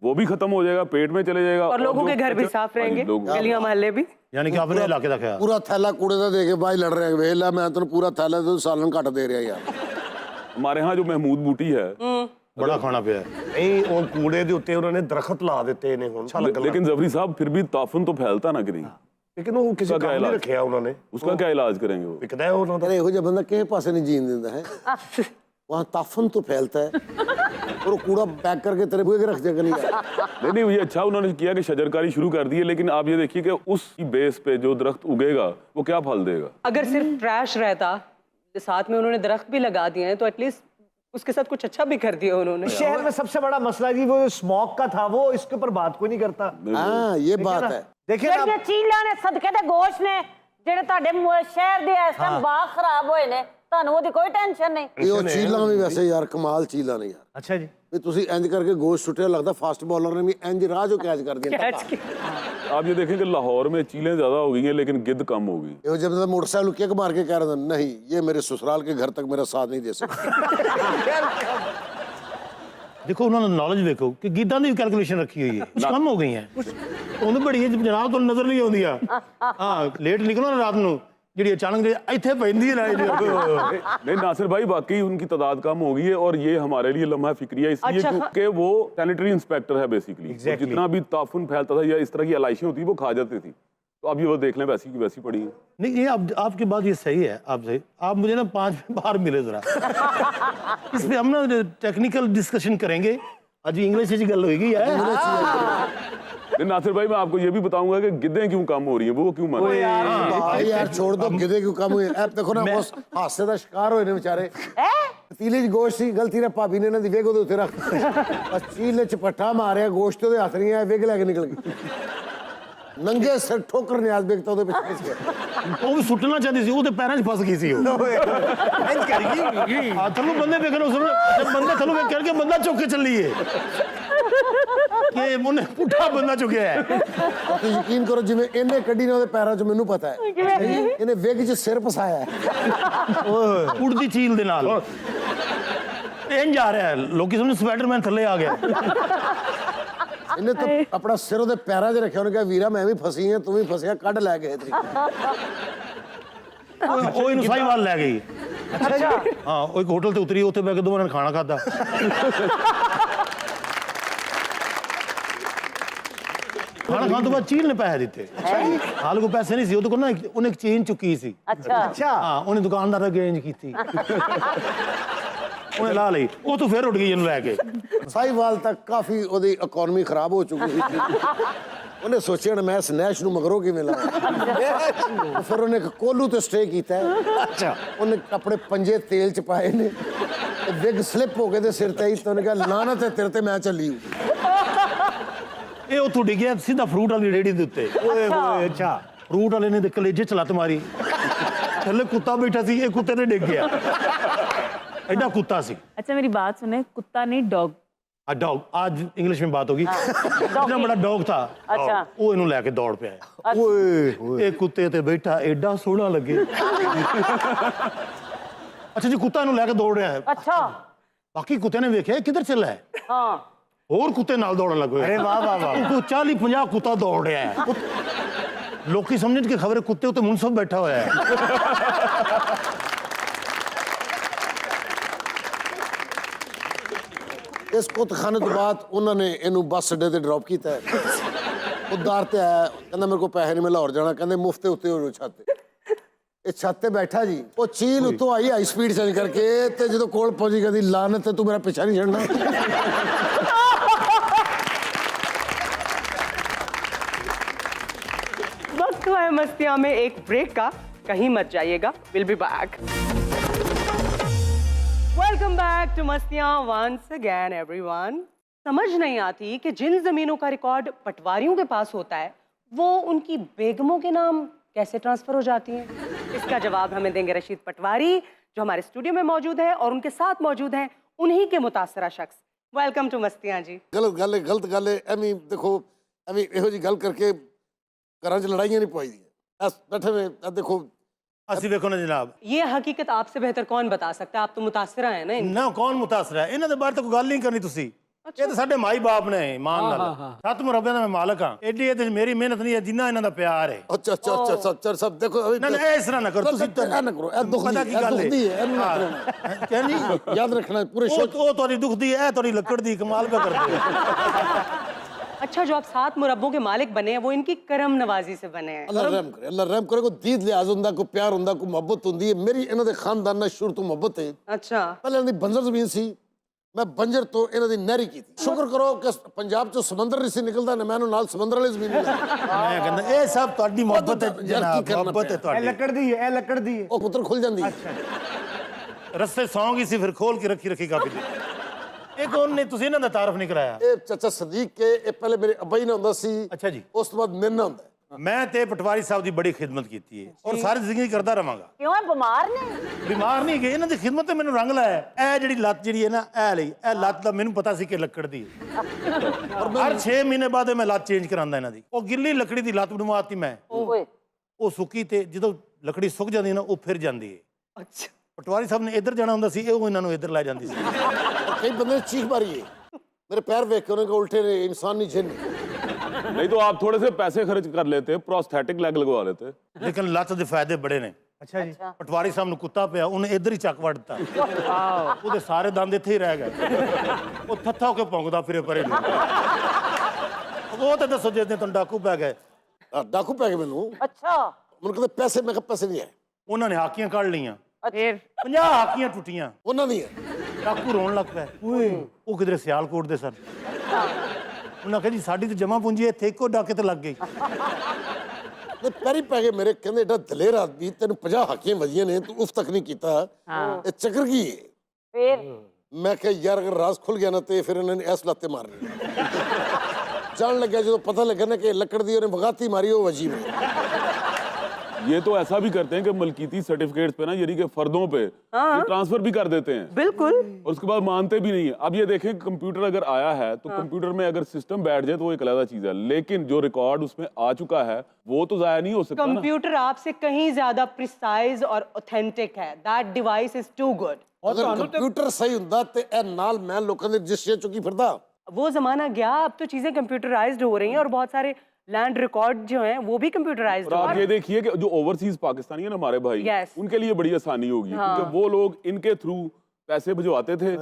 वो भी खत्म हो जाएगा, पेट में चले जाएगा, और लोगों के घर भी साफ रहेंगे, गलियां मोहल्ले भी। यानी कि अपने इलाके का ख्याल। पूरा थैला कूड़े का दे के भाई लड़ रहे हैं, वेला मैं तो पूरा थैला तो सालन घट दे रहा यार। हमारे यहाँ जो महमूद बूटी है बड़ा खाना पे है। ਨਹੀਂ ਉਹ ਕੂੜੇ ਦੇ ਉੱਤੇ ਉਹਨਾਂ ਨੇ ਦਰਖਤ ਲਾ ਦਿੱਤੇ ਨੇ ਹੁਣ। लेकिन जफरी साहब फिर भी ताफुन तो फैलता ना कि नहीं। ਲੇਕਿन ਉਹ ਕਿਸੇ ਕੰਮ ਨਹੀਂ ਰੱਖਿਆ ਉਹਨਾਂ ਨੇ। उसका क्या इलाज करेंगे वो? ਵਿਕਦਾ ਹੈ ਉਹਨਾਂ ਦਾ। अरे एहो बंदा किस पासे नहीं जीन देता है। वहाँ ताफन तो फैलता है और वो कूड़ा पैक करके तेरे बुए के रख देगा नहीं। नहीं ये अच्छा उन्होंने किया कि शजरकारी शुरू कर दी है, लेकिन आप ये देखिए कि उस बेस पे जो दरख्त उगेगा वो क्या फल देगा। अगर सिर्फ ट्रैश रहता, साथ में उन्होंने दरख्त भी लगा दिए हैं, तो एटलीस्ट उसके साथ कुछ अच्छा भी कर दिया उन्होंने। शहर में सबसे बड़ा मसला जी वो स्मोक का था, वो इसके ऊपर बात कोई नहीं करता। हाँ ये बात है। देखिए ਜਿਹੜੀਆਂ ਚੀਲਾਂ ਨੇ ਸਦਕੇ ਦੇ ਗੋਸ਼ ਨੇ, ਜਿਹੜੇ ਤੁਹਾਡੇ ਸ਼ਹਿਰ ਦੇ ਇਸ ਟਾਈਮ ਬਾਗ ਖਰਾਬ ਹੋਏ ਨੇ, ਤੁਹਾਨੂੰ ਉਹਦੀ ਕੋਈ ਟੈਨਸ਼ਨ ਨਹੀਂ। ये चीला भी वैसे यार कमाल चीला ने यार। अच्छा जी, ਵੀ ਤੁਸੀਂ ਇੰਜ ਕਰਕੇ ਗੋਸ਼ਤ ਸੁੱਟਿਆ, ਲੱਗਦਾ ਫਾਸਟ ਬॉलर ਨੇ ਵੀ ਇੰਜ ਰਾਹ ਜੋ ਕੈਚ ਕਰ ਦਿਆ। आप ये देखें कि लाहौर में चीलें ज्यादा हो गई हैं लेकिन गिद्ध कम हो गई। ये जब मोटरसाइकिल किक मार के कह रहा था नहीं ये मेरे ससुराल के घर तक मेरा साथ नहीं दे सकते। देखो उन्होंने नॉलेज देखो कि गीता ने कैलकुलेशन रखी हुई है, कुछ कम हो गई है। उन्हें बड़ी जनाब तो नजर नहीं आती है। हाँ लेट निकलो ना रात को जी अचानक इतने पैंदी है नहीं नासिर भाई वाकई उनकी तादाद कम हो गई है और ये हमारे लिए लम्हा फिक्रिया इसलिए अच्छा, क्योंकि वो सैनिटरी इंस्पेक्टर है बेसिकली। जितना भी ताफुन फैलता था या इस तरह की एलाइशें होती वो खा जाती थी। तो अब ये वो देख लें वैसी की वैसी पड़ी है। नहीं ये आपकी बात ये सही है। आप मुझे ना 5 बार मिले जरा इस पे हम ना टेक्निकल डिस्कशन करेंगे। आज इंग्लिश की गल होगी नहीं नासिर भाई मैं आपको ये भी बताऊंगा कि गिद्दें क्यों कम हो रही हैं, वो क्यों मर रही हैं। यार छोड़ दो गिदे क्यों कम हुए। अब देखो ना उस हादसे का शिकार होए ने बेचारे। पतीले च गोश्त सी गलती ने भाभी ने इन्हां दी विग ओदे उत्ते रख बस चीले च पट्ठा मारिया, गोश्त ओदे हथ नहीं आया, विग लैके निकल गई। नंगे सिर ठोकर न्याज बेगता ओदे पिछे पिछे ਉਹ ਵੀ ਸੁੱਟਣਾ ਚਾਹਦੀ ਸੀ, ਉਹਦੇ ਪੈਰਾਂ 'ਚ ਫਸ ਗਈ ਸੀ ਉਹ। ਇੰਜ ਕਰ ਗਈ। ਆ ਤੁਹਾਨੂੰ ਬੰਦੇ ਵੇਖਣ ਉਸ ਬੰਦੇ ਥੱਲੋਂ ਵੇਖ ਕਰਕੇ ਬੰਦਾ ਚੁੱਕ ਕੇ ਚੱਲੀਏ। ਕਿ ਉਹਨੇ ਪੁੱਠਾ ਬੰਦਾ ਚੁੱਕਿਆ ਹੈ। ਤੁਸੀਂ ਯਕੀਨ ਕਰੋ ਜਿਵੇਂ ਇਹਨੇ ਕੱਢੀ ਨਾ ਉਹਦੇ ਪੈਰਾਂ 'ਚ ਮੈਨੂੰ ਪਤਾ ਹੈ ਇਹਨੇ ਵਿਗ 'ਚ ਸਿਰ ਫਸਾਇਆ ਹੈ। ਓਏ ਉੜਦੀ ਚੀਲ ਦੇ ਨਾਲ ਇੰਜ ਜਾ ਰਿਹਾ ਹੈ, ਲੋਕੀ ਸਮਝਦੇ ਸਪਾਈਡਰਮੈਨ ਥੱਲੇ ਆ ਗਿਆ। ਇਹਨੇ ਤਾਂ ਆਪਣਾ ਸਿਰ ਉਹਦੇ ਪੈਰਾਂ 'ਚ ਰੱਖਿਆ, ਉਹਨੇ ਕਿਹਾ ਵੀਰਾ ਮੈਂ ਵੀ ਫਸੀ ਹਾਂ ਤੂੰ ਵੀ ਫਸਿਆ, ਕੱਢ ਲੈ ਗਏ ਤਰੀਕੇ। ਉਹ ਇਹਨੂੰ ਸਾਈਵਾਲ ਲੈ ਗਈ। अच्छा ਹਾਂ ਉਹ ਇੱਕ ਹੋਟਲ ਤੇ ਉਤਰੀ, ਉੱਥੇ ਬੈ ਕੇ ਦੋਵਾਂ ਨੇ ਖਾਣਾ ਖਾਦਾ। ਖਾਣਾ ਖਾਣ ਤੋਂ ਬਾਅਦ ਚੀਲ ਨੇ ਪੈਸੇ ਦਿੱਤੇ। ਹਾਲ ਕੋ ਪੈਸੇ ਨਹੀਂ ਸੀ ਉਹਦੇ ਕੋਲ ਨਾ, ਉਹਨੇ ਇੱਕ ਚੇਨ ਚੁੱਕੀ ਸੀ। अच्छा ਹਾਂ ਉਹਨੇ ਦੁਕਾਨਦਾਰ ਦਾ ਗੇਂਜ ਕੀਤੀ, ਉਹਨੇ ਲਾ ਲਈ, ਉਹ ਤੋਂ ਫਿਰ ਉੱਡ ਗਈ ਇਹਨੂੰ ਲੈ ਕੇ। ਸਾਈਵਾਲ ਤੱਕ ਕਾਫੀ ਉਹਦੀ ਇਕਨੋਮੀ ਖਰਾਬ ਹੋ ਚੁੱਕੀ ਸੀ। ਉਹਨੇ ਸੋਚਿਆ ਨਾ ਮੈਂ ਸਨੈਸ਼ ਨੂੰ ਮਗਰੋਂ ਕਿਵੇਂ ਲਾਵਾਂ। ਫਿਰ ਉਹਨੇ ਇੱਕ ਕੋਲੂ ਤੇ ਸਟੇ ਕੀਤਾ। ਅੱਛਾ ਉਹਨੇ ਆਪਣੇ ਪੰਜੇ ਤੇਲ 'ਚ ਪਾਏ ਨੇ, ਵਿਗ ਸਲਿੱਪ ਹੋ ਗਏ ਤੇ ਸਿਰ ਤੇ ਹੀ, ਤਾਂ ਉਹਨੇ ਕਿਹਾ ਲਾਨਤ ਹੈ ਤੇਰੇ ਤੇ, ਮੈਂ ਚੱਲੀ ਹੂੰ। ਇਹ ਉੱਥੋਂ ਡਿੱਗਿਆ ਸਿੱਧਾ ਫਰੂਟ ਵਾਲੀ ਰੇੜੀ ਦੇ ਉੱਤੇ। ਓਏ ਹੋਏ ਅੱਛਾ, ਫਰੂਟ ਵਾਲੇ ਨੇ ਤੇ ਕਲੇਜੇ 'ਚ ਲੱਤ ਮਾਰੀ, ਥੱਲੇ ਕੁੱਤਾ ਬੈਠਾ ਸੀ, ਇਹ ਕੁੱਤੇ ਤੇ ਡਿੱਗ ਗਿਆ। ਐਡਾ ਕੁੱਤਾ ਸੀ। अच्छा मेरी बात सुने, कुत्ता नहीं डॉग। डॉग, आज इंग्लिश में बात होगी। इतना बड़ा डॉग था। अच्छा। वो इन्हों लेके दौड़ पे आया। ओए एक कुत्ते ते बैठा एडा सोहना लगे। अच्छा जी, कुत्ता इन्हों लेके दौड़ रहा है। अच्छा बाकी कुत्ते ने वेख्या किधर चला है, हाँ और कुत्ते नाल दौड़न लगे। अरे वाह वाह वाह। 40-50 कुत्ता दौड़ रहा है। लोग समझ के खबर कुत्ते उत्ते मुनसब बैठा हुआ है। ਇਸ ਕੁੱਤਖਾਨੇ ਤੋਂ ਬਾਅਦ ਉਹਨਾਂ ਨੇ ਇਹਨੂੰ ਬੱਸ ਅੱਡੇ ਤੇ ਡ੍ਰੌਪ ਕੀਤਾ। ਉਦਾਰ ਤੇ ਆਇਆ, ਕਹਿੰਦਾ ਮੇਰੇ ਕੋਲ ਪੈਸੇ ਨਹੀਂ, ਮੈਂ ਲਾਹੌਰ ਜਾਣਾ। ਕਹਿੰਦੇ ਮੁਫਤ ਉੱਤੇ ਹੋ ਛੱਤ ਤੇ। ਇਹ ਛੱਤ ਤੇ ਬੈਠਾ ਜੀ, ਉਹ ਚੀਲ ਉੱਤੋਂ ਆਈ ਹਾਈ ਸਪੀਡ ਚੇਂਜ ਕਰਕੇ, ਤੇ ਜਦੋਂ ਕੋਲ ਪਹੁੰਚੀ ਕਹਿੰਦੀ ਲਾਨਤ ਹੈ ਤੂੰ ਮੇਰਾ ਪਿੱਛਾ ਨਹੀਂ ਛੱਡਣਾ। वक्त हुआ है मस्तियां में एक ब्रेक का, कहीं मत जाइएगा, will be back. Welcome back to Mastiyaan once again everyone. समझ नहीं आती कि जिन जमीनों का रिकॉर्ड पटवारियों के पास होता है वो उनकी बेगमों के नाम कैसे ट्रांसफर हो जाती हैं। इसका जवाब हमें देंगे रशीद पटवारी, जो हमारे स्टूडियो में मौजूद है, और उनके साथ मौजूद हैं उन्हीं के मुतासरा शख्स। वेलकम टू मस्तियां जी। गलत गल है एवं देखो, एवं ਇਹੋ ਜੀ ਗੱਲ ਕਰਕੇ ਘਰਾਂ 'ਚ ਲੜਾਈਆਂ ਨਹੀਂ ਪਵਾਈਦੀਆਂ। बैठे हुए देखो ਅਸੀਂ ਵੇਖੋ ਨਾ ਜਨਾਬ, ये हकीकत आपसे बेहतर कौन बता सकता है, आप तो मुतासरा है ना। ਨਾ ਕੌਣ ਮੁਤਾਸਰ ਹੈ ਇਹਨਾਂ ਦੇ ਬਾਰੇ ਤਾਂ ਕੋਈ ਗੱਲ ਨਹੀਂ ਕਰਨੀ ਤੁਸੀਂ। ਇਹ ਤਾਂ ਸਾਡੇ ਮਾਈ ਬਾਪ ਨੇ, ਇਮਾਨ ਨਾਲ। 7 ਮੁਰੱਬਿਆਂ ਦਾ ਮੈਂ ਮਾਲਕ ਹਾਂ। ਐਡੀ ਇਹ ਤੇ ਮੇਰੀ ਮਿਹਨਤ ਨਹੀਂ ਹੈ ਜਿੰਨਾ ਇਹਨਾਂ ਦਾ ਪਿਆਰ ਹੈ। अच्छा अच्छा अच्छा अच्छा अच्छा सब देखो ਨਾ ਨਾ ਇਸ ਤਰ੍ਹਾਂ ਨਾ ਕਰੋ ਤੁਸੀਂ। ना करो ए दुख ਪਤਾ ਕੀ ਗੱਲ दुखदी है ਇਹਨੂੰ ਨਾ ਹੈ करना। ਕਹਿੰਦੀ याद रखना पूरे ਉਹ ਤੁਹਾਡੀ ਦੁਖਦੀ ਹੈ, ਤੁਹਾਡੀ ਲੱਕੜ ਦੀ ਕਮਾਲ ਪਾ ਕਰਦੇ ਹੋ। अच्छा, जो आप 7 मुरब्बों के मालिक बने हैं वो इनकी करम नवाजी से बने हैं। अल्लाह रहम करे, अल्लाह रहम करे। कोई दीद लिहाज हुंदा, कोई प्यार हुंदा, कोई मोहब्बत हुंदी है। मेरी इन्हां दे खानदान नाल शुरू तो मोहब्बत है। अच्छा, पहले इन्हां दी बंजर जमीन सी, मैं बंजर तो इन्हां दी नहरी कीती। शुक्र करो कि पंजाब चों समंदर नहीं सी निकलदा, ने मैनूं नाल समंदर वाली जमीन मिली। ਮੈਂ ਕਹਿੰਦਾ ਇਹ ਸਭ ਤੁਹਾਡੀ ਮੁਹੱਬਤ ਹੈ ਜਨਾਬ, ਮੁਹੱਬਤ ਹੈ ਇਹ ਤੁਹਾਡੀ। ਲੱਕੜ ਦੀ ਹੈ, ਇਹ ਲੱਕੜ ਦੀ ਹੈ। ਉਹ ਪੁੱਤਰ ਖੁੱਲ ਜਾਂਦੀ ਹੈ। ਰਸਤੇ ਸੌਂ ਗਈ ਸੀ, ਫਿਰ ਖੋਲ ਕੇ ਰੱਖੀ ਕਾਫੀ ਦੇਰ। ਇਹ ਕੌਣ ਨੇ, ਤੁਸੀਂ ਇਹਨਾਂ ਦਾ ਤਾਰਫ ਨਹੀਂ ਕਰਾਇਆ। ਇਹ ਚਾਚਾ ਸਦੀਕ ਕੇ ਇਹ ਪਹਿਲੇ ਮੇਰੇ ਅੱਬਾ ਜੀ ਨਾਲ ਹੁੰਦਾ ਸੀ। ਅੱਛਾ ਜੀ। ਉਸ ਤੋਂ ਬਾਅਦ ਮੇਰੇ ਨਾਲ ਹੁੰਦਾ ਹੈ। ਮੈਂ ਤੇ ਪਟਵਾਰੀ ਸਾਹਿਬ ਦੀ ਬੜੀ ਖਿਦਮਤ ਕੀਤੀ ਹੈ ਔਰ ਸਾਰੀ ਜ਼ਿੰਦਗੀ ਕਰਦਾ ਰਵਾਂਗਾ। क्यों है, बीमार ने? ਬਿਮਾਰ ਨਹੀਂ ਗਏ, ਇਹਨਾਂ ਦੀ ਖਿਦਮਤ ਤੇ ਮੈਨੂੰ ਰੰਗ ਲਾਇਆ। ਇਹ ਜਿਹੜੀ ਲੱਤ ਜਿਹੜੀ ਹੈ ਨਾ, ਇਹ ਲਈ, ਇਹ ਲੱਤ ਦਾ ਮੈਨੂੰ ਪਤਾ ਸੀ ਕਿ ਲੱਕੜ ਦੀ ਹੈ। ਹਰ 6 ਮਹੀਨੇ ਬਾਅਦ ਮੈਂ ਲੱਤ ਚੇਂਜ ਕਰਾਂਦਾ ਇਹਨਾਂ ਦੀ। ਉਹ ਗਿੱਲੀ ਲੱਕੜੀ ਦੀ ਲੱਤ ਬਣਵਾਤੀ ਮੈਂ, ओए ਉਹ ਸੁੱਕੀ ਤੇ ਜਦੋਂ ਲੱਕੜੀ ਸੁੱਕ ਜਾਂਦੀ ਹੈ ਨਾ ਉਹ ਫਿਰ ਜਾਂਦੀ ਹੈ। अच्छा, ਪਟਵਾਰੀ ਸਾਹਿਬ ਨੇ ਇੱਧਰ ਜਾਣਾ ਹੁੰਦਾ ਸੀ, ਇਹ ਇਹਨਾਂ ਨੂੰ ਇੱਧਰ ਲੈ ਜਾਂਦੀ ਸੀ। और कई बंदे ने चीख मारी है, मेरे पैर देख के उन्होंने उल्टे ने, इंसान नहीं जिन। नहीं तो आप थोड़े से पैसे खर्च कर लेते, प्रोस्थेटिक लेग लगवा लेते। ਲੇਕਿਨ ਲੱਤ ਦੇ ਫਾਇਦੇ ਬੜੇ ਨੇ। ਅੱਛਾ ਜੀ। ਪਟਵਾਰੀ ਸਾਹਿਬ ਨੂੰ ਕੁੱਤਾ ਪਿਆ, ਉਹਨੇ ਇੱਧਰ ਹੀ ਚੱਕ ਵੜ ਦਿੱਤਾ। ਉਹਦੇ ਸਾਰੇ ਦੰਦ ਇੱਥੇ ਹੀ ਰਹਿ ਗਏ। ਉਹ ਥੱਥਾ ਹੋ ਕੇ ਭੌਂਕਦਾ ਫਿਰੇ ਪਰੇ ਨੂੰ। ਉਹ ਤਾਂ ਦੱਸੋ ਜੇ ਤੁਹਾਨੂੰ ਡਾਕੂ ਪੈ ਗਏ। डाकू पै गए मैनू। अच्छा मैंने कहते पैसे, मैं कहा पैसे नहीं है। ਉਹਨਾਂ ਨੇ ਹਾਕੀਆਂ ਕੱਢ ਲਈਆਂ, फिर 50 ਹਾਕੀਆਂ ਟੁੱਟੀਆਂ। ਉਹਨਾਂ ਨਹੀਂ ਹੈ। ਡਾਕੂ ਰੋਣ ਲੱਗ ਪਿਆ। ਉਹ ਕਿਧਰੇ ਸਿਆਲਕੋਟ ਦੇ ਸਨ। ਉਹਨਾਂ ਕਹਿੰਦੀ ਸਾਡੀ ਤੇ ਜਮਾ ਪੂੰਜੀ ਇੱਥੇ ਇੱਕੋ ਡਾਕੇ ਤੇ ਲੱਗ ਗਈ। ਨੇ ਪੈਰੀ ਪੈ ਗਏ ਮੇਰੇ, ਕਹਿੰਦੇ ਏਡਾ ਦਲੇਰ ਆਦਮੀ, ਤੈਨੂੰ 50 ਹਾਕੀਆਂ ਵਜੀਆਂ ਨੇ, ਤੂੰ ਉਫ ਤੱਕ ਨਹੀਂ ਕੀਤਾ, ਇਹ ਚੱਕਰ ਕੀ ਹੈ। फिर ਮੈਂ ਕਿਹਾ ਯਾਰ ਅਗਰ ਰਾਜ਼ ਖੁੱਲ ਗਿਆ ਨਾ ਤੇ ਫਿਰ ਇਹਨਾਂ ਨੇ ਐਸ ਲਾਤੇ ਮਾਰਨੀ। ਜਾਣ ਲੱਗਿਆ ਜਦੋਂ ਪਤਾ ਲੱਗਾ ਨਾ ਕਿ ਲੱਕੜ ਦੀ ਉਹਨੇ ਬਗਾਤੀ ਮਾਰੀ, ਉਹ ਵਜੀ। ये तो ऐसा भी करते हैं कि मलकीती सर्टिफिकेट्स पे ना यानी कि फर्दों पे ये ट्रांसफर भी कर देते हैं बिल्कुल। और उसके बाद मानते भी नहीं है। अब ये देखें कंप्यूटर अगर आया है तो कंप्यूटर में अगर सिस्टम बैठ जाए तो वो एक अलग चीज है, लेकिन जो रिकॉर्ड उसमें आ चुका है वो तो जाया नहीं हो सकता ना। कंप्यूटर आपसे कहीं ज्यादा प्रिसाइज और ऑथेंटिक है। That device is too good. अगर कंप्यूटर सही ਹੁੰਦਾ ਤੇ ਇਹ ਨਾਲ ਮੈਂ ਲੋਕਾਂ ਦੇ ਰਜਿਸਟਰ ਚੁੱਕੀ ਫਿਰਦਾ। वो जमाना गया, अब तो चीजें कंप्यूटराइज्ड हो रही हैं और बहुत सारे लैंड रिकॉर्ड जो हैं वो भी कंप्यूटराइज्ड और हो आप रहे ये हैं। देखिए कि जो ओवरसीज पाकिस्तानी है ना हमारे भाई, Yes. उनके लिए बड़ी आसानी होगी क्योंकि वो लोग इनके थ्रू पैसे भिजवाते थे,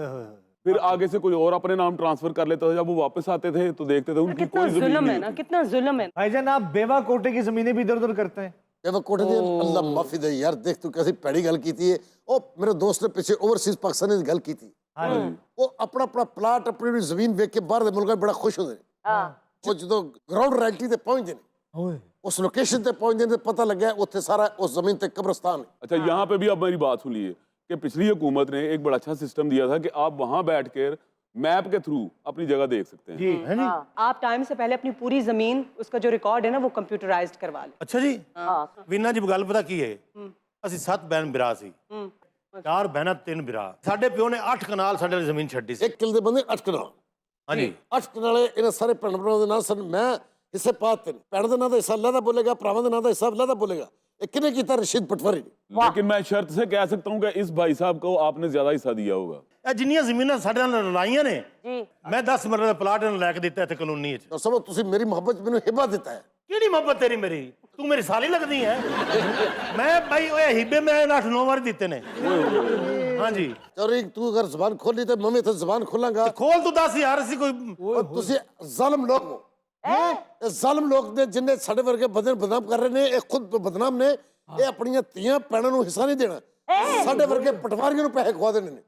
फिर आगे से कोई और अपने नाम ट्रांसफर कर लेता था। जब वो वापस आते थे तो देखते थे उनकी कितना कोई जमीन जुल्म है नहीं ना, होती। कितना जुल्म है। भाईजान आप बेवा कोटे की जमीनें भी इधर उधर करते हैं। ਇਹ ਕੋਟੇ ਦੀ ਅੱਲਾ ਮਾਫੀ ਦੇ ਯਾਰ, ਦੇਖ ਤੂੰ ਕੈਸੀ ਪੈੜੀ ਗੱਲ ਕੀਤੀ ਹੈ। ਉਹ ਮੇਰੇ ਦੋਸਤ ਨੇ ਪਿੱਛੇ ਓਵਰਸੀਜ਼ ਪਾਕਿਸਤਾਨੀ ਦੀ ਗੱਲ ਕੀਤੀ। ਉਹ ਆਪਣਾ ਆਪਣਾ ਪਲਾਟ ਆਪਣੀ ਜ਼ਮੀਨ ਵੇਖ ਕੇ ਬਾਹਰ ਦੇ ਮੁਲਕਾਂ 'ਚ ਬੜਾ ਖੁਸ਼ ਹੁੰਦੇ ਨੇ। ਉਹ ਜਦੋਂ ਗਰਾਊਂਡ ਰਿਐਲਿਟੀ ਤੇ ਪਹੁੰਚਦੇ ਨੇ, उस लोकेशन पे पहुंचने से पता लग गया उत्थे सारा उस जमीन पे कब्रिस्तान है। अच्छा, यहाँ पे भी आप मेरी बात सुनिए कि पिछली हुकूमत ने एक बड़ा अच्छा सिस्टम दिया था कि आप वहां बैठ कर मैप के थ्रू अपनी जगह देख सकते हैं। जी है नी। आप टाइम से पहले अपनी पूरी जमीन, उसका जो रिकॉर्ड है ना, वो कंप्यूटराइज्ड करवा लें। ਅੱਛਾ ਜੀ ਵੀਨਾ ਜੀ ਗੱਲ ਪਤਾ ਕੀ ਹੈ, ਅਸੀਂ 7 ਬਹਿਨ ਬਿਰਾ ਸੀ, 4 ਬਹਿਨਾਂ 3 ਬਿਰਾ। ਸਾਡੇ ਪਿਓ ਨੇ 8 ਕਨਾਲ ਸਾਡੇ ਲਈ ਜ਼ਮੀਨ ਛੱਡੀ ਸੀ। एक किले दे बंदे 8 कनाल। ਹਾਂਜੀ 8 कनाले इन्हें सारे भैन भरावां दे नाल सन। मैं हिस्से पाते ने, भैन दे नां दा हिस्सा लहदा बोलेगा, भरावां दे नां दा हिस्सा लहदा बोलेगा। ये किने कीता? रशीद पटवारी ने। लेकिन मैं शर्त से कह सकता हूँ कि इस भाई साहब को आपने ज्यादा हिस्सा दिया होगा। ਇਹ ਜਿੰਨੀਆਂ ਜ਼ਮੀਨਾਂ ਸਾਡੇ ਨਾਲ ਲੜਾਈਆਂ ਨੇ ਮੈਂ 10 ਮਰਲੇ ਦਾ ਪਲਾਟ ਇਹਨਾਂ ਲੈ ਕੇ ਦਿੱਤਾ ਇੱਥੇ ਕਲੋਨੀ 'ਚ। और सब तुसी मेरी मोहब्बत मैनू हिबा दिता है। ਕਿਹੜੀ ਮੁਹੱਬਤ ਤੇਰੀ ਮੇਰੀ? ਤੂੰ ਮੇਰੀ ਸਾਲੀ ਲੱਗਦੀ ਹੈ। ਮੈਂ ਭਾਈ ਓਏ ਹਿੱਬੇ ਮੈਂ 8-9 ਵਾਰ ਦਿੱਤੇ ਨੇ। ਹਾਂਜੀ और एक तू अगर जुबान खोली तो मैं तो जुबान खोलांगा। ਖੋਲ ਤੂੰ 10,000 ਅਸੀਂ ਕੋਈ और तुसी जालिम लोग हो। ये जालिम लोग ने जिन्हें साडे वर्गे बदनाम कर रहे ने, ये खुद बदनाम ने। ये अपनी ਧੀਆਂ ਭੈਣਾਂ ਨੂੰ ਹਿੱਸਾ ਨਹੀਂ ਦੇਣਾ। ਸਾਡੇ ਵਰਗੇ ਪਟਵਾਰੀਆਂ ਨੂੰ ਪੈਸੇ ਖਵਾ ਦੇਣੇ ਨੇ।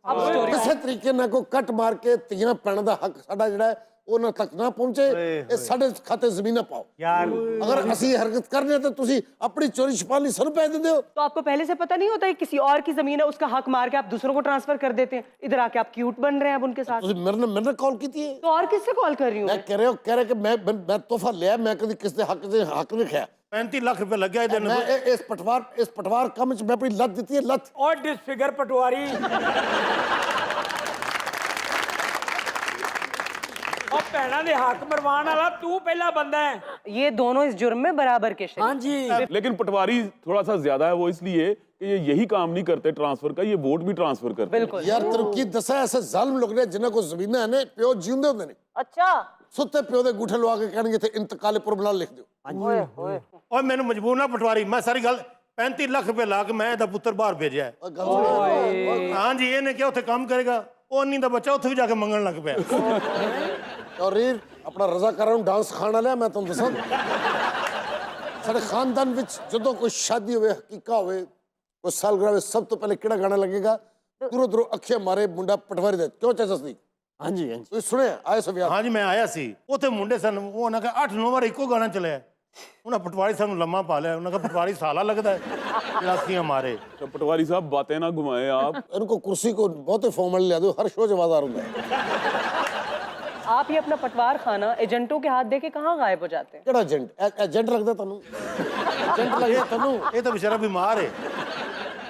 ਕਿਸੇ ਤਰੀਕੇ ਨਾਲ ਕੋਈ ਕੱਟ ਮਾਰ ਕੇ ਧੀਆਂ ਭੈਣਾਂ ਦਾ ਹੱਕ ਸਾਡਾ ਜਿਹੜਾ ਹੈ ਉਹਨਾਂ ਤੱਕ ਨਾ ਪਹੁੰਚੇ। ਇਹ ਸਾਡੇ ਖਾਤੇ ਜ਼ਮੀਨਾਂ ਪਾਓ यार अगर ਅਸੀਂ ਇਹ ਹਰਕਤ ਕਰਨੇ ਤਾਂ ਤੁਸੀਂ ਆਪਣੀ ਚੋਰੀ ਛਪਾਲੀ ਸਾਨੂੰ ਪੈਸੇ ਦਿੰਦੇ ਹੋ। तो आपको पहले से पता नहीं होता है किसी और की जमीन है, उसका हक मार के आप दूसरों को ट्रांसफर कर देते हैं। इधर आके आप क्यूट बन रहे हैं अब उनके साथ। ਤੁਸੀਂ ਮੇਰੇ ਨਾਲ ਕਾਲ ਕੀਤੀ ਹੈ। तो और किससे कॉल कर रही हूँ ਮੈਂ ਕਹਿ ਰਿਹਾ ਕਿ ਮੈਂ ਤੋਹਫਾ ਲਿਆ, ਮੈਂ ਕਦੀ ਕਿਸ ਦੇ ਹੱਕ ਨਹੀਂ ਖਾਇਆ। 35 ਲੱਖ ਰੁਪਏ ਲੱਗਿਆ ਇਹਦੇ ਮੈਂ ਨਾਲ। ਇਸ ਪਟਵਾਰ ਕੰਮ 'ਚ ਮੈਂ ਆਪਣੀ ਲੱਤ ਦਿੱਤੀ ਹੈ, ਲੱਤ। और डिसफिगर पटवारी और भैना दे हक मरवान वाला तू पहला बंदा है। ये दोनों इस जुर्म में बराबर के शरीक। हाँ जी लेकिन पटवारी थोड़ा सा ज्यादा है, वो इसलिए कि ये यही काम नहीं करते ट्रांसफर का, ये वोट भी ट्रांसफर करते हैं। बिल्कुल। ਯਾਰ ਤੈਨੂੰ ਕੀ ਦੱਸਾਂ, ਐਸੇ ਜ਼ਾਲਮ ਲੋਕ ਨੇ ਜਿਨ੍ਹਾਂ ਕੋਲ ਜ਼ਮੀਨਾਂ ਨੇ, ਪਿਓ ਜਿਉਂਦੇ ਹੁੰਦੇ ਨੇ, ਅੱਛਾ ਸੁੱਤੇ ਪਿਓ ਦੇ ਗੂਠੇ ਲਵਾ ਕੇ ਕਹਿਣਗੇ ਤੇ ਇੰਤਕਾਲ ਪੁਰਬਲਾ ਲਿਖ ਦਿਓ। ਓਏ ਹੋਏ ਓਏ ਮੈਨੂੰ ਮਜਬੂਰ ਨਾ ਪਟਵਾਰੀ, ਮੈਂ ਸਾਰੀ ਗੱਲ 35 ਲੱਖ ਰੁਪਏ ਲਾ ਕੇ ਮੈਂ ਇਹਦਾ ਪੁੱਤਰ ਬਾਹਰ ਭੇਜਿਆ ਹੈ। ਉਹ ਗੱਲ ਸੁਣੋ। ਹਾਂਜੀ ਇਹਨੇ ਕਿਹਾ ਉੱਥੇ ਕੰਮ ਕਰੇਗਾ, ਉਹ ਨਹੀਂ ਦਾ ਬੱਚਾ ਉੱਥੇ ਵੀ ਜਾ ਕੇ ਮੰਗਣ ਲੱਗ ਪਿਆ। ਔਰ ਇਹ ਆਪਣਾ ਰਜ਼ਾਕਾਰਾਂ ਨੂੰ ਡਾਂਸ ਸਿਖਾਉਣ ਵਾਲਿਆ। ਮੈਂ ਤੁਹਾਨੂੰ ਦੱਸਾਂ, ਸਾਡੇ ਖਾਨਦਾਨ ਵਿੱਚ ਜਦੋਂ ਕੋਈ ਸ਼ਾਦੀ ਹੋਵੇ, ਹਕੀਕਾ ਹੋਵੇ, ਕੋਈ ਸਾਲਗਿਰਾ ਹੋਵੇ, ਸਭ ਤੋਂ ਪਹਿਲੇ ਕਿਹੜਾ ਗਾਣਾ ਲੱਗੇਗਾ? ਦੂਰੋਂ ਦੂਰੋਂ ਅੱਖੇ ਮਾਰੇ ਮੁੰਡਾ ਪਟਵਾਰੀ ਦਾ। ਕਿਉਂ ਚਾਚਾ ਸਦੀਕ? ਹਾਂਜੀ ਹਾਂਜੀ ਤੁਸੀਂ ਸੁਣਿਆ ਆਏ ਸੋ ਵਿਆਹ? ਹਾਂਜੀ ਮੈਂ ਆਇਆ ਸੀ, ਉੱਥੇ ਮੁੰਡੇ ਸਨ, ਉਹ ਉਹਨਾਂ ਕਾ 8-9 ਵਾਰ ਇੱਕੋ ਗਾਣਾ ਚੱਲਿਆ। ਉਹਨਾਂ ਪਟਵਾਰੀ ਸਾਨੂੰ ਲੰਮਾ ਪਾ ਲਿਆ। ਉਹਨਾਂ ਕਾ ਪਟਵਾਰੀ ਸਾਲਾ ਲੱਗਦਾ ਹੈ, ਲਾਸੀਆਂ ਮਾਰੇ। तो पटवारी साहब बातें ना घुमाएं आप। इनको कुर्सी को बहुत फॉर्मल लिया दो, हर शो जवाबदार होता है। आप ये अपना पटवार खाना एजेंटों के हाथ देके कहाँ गायब हो जाते हैं? ਕਿਹੜਾ ਏਜੰਟ? ਏਜੰਟ ਲੱਗਦਾ ਤੁਹਾਨੂੰ? ਏਜੰਟ ਲੱਗਦਾ ਤੁਹਾਨੂੰ? ਇਹ ਤਾਂ ਵਿਚਾਰਾ ਬਿਮਾਰ ਹੈ।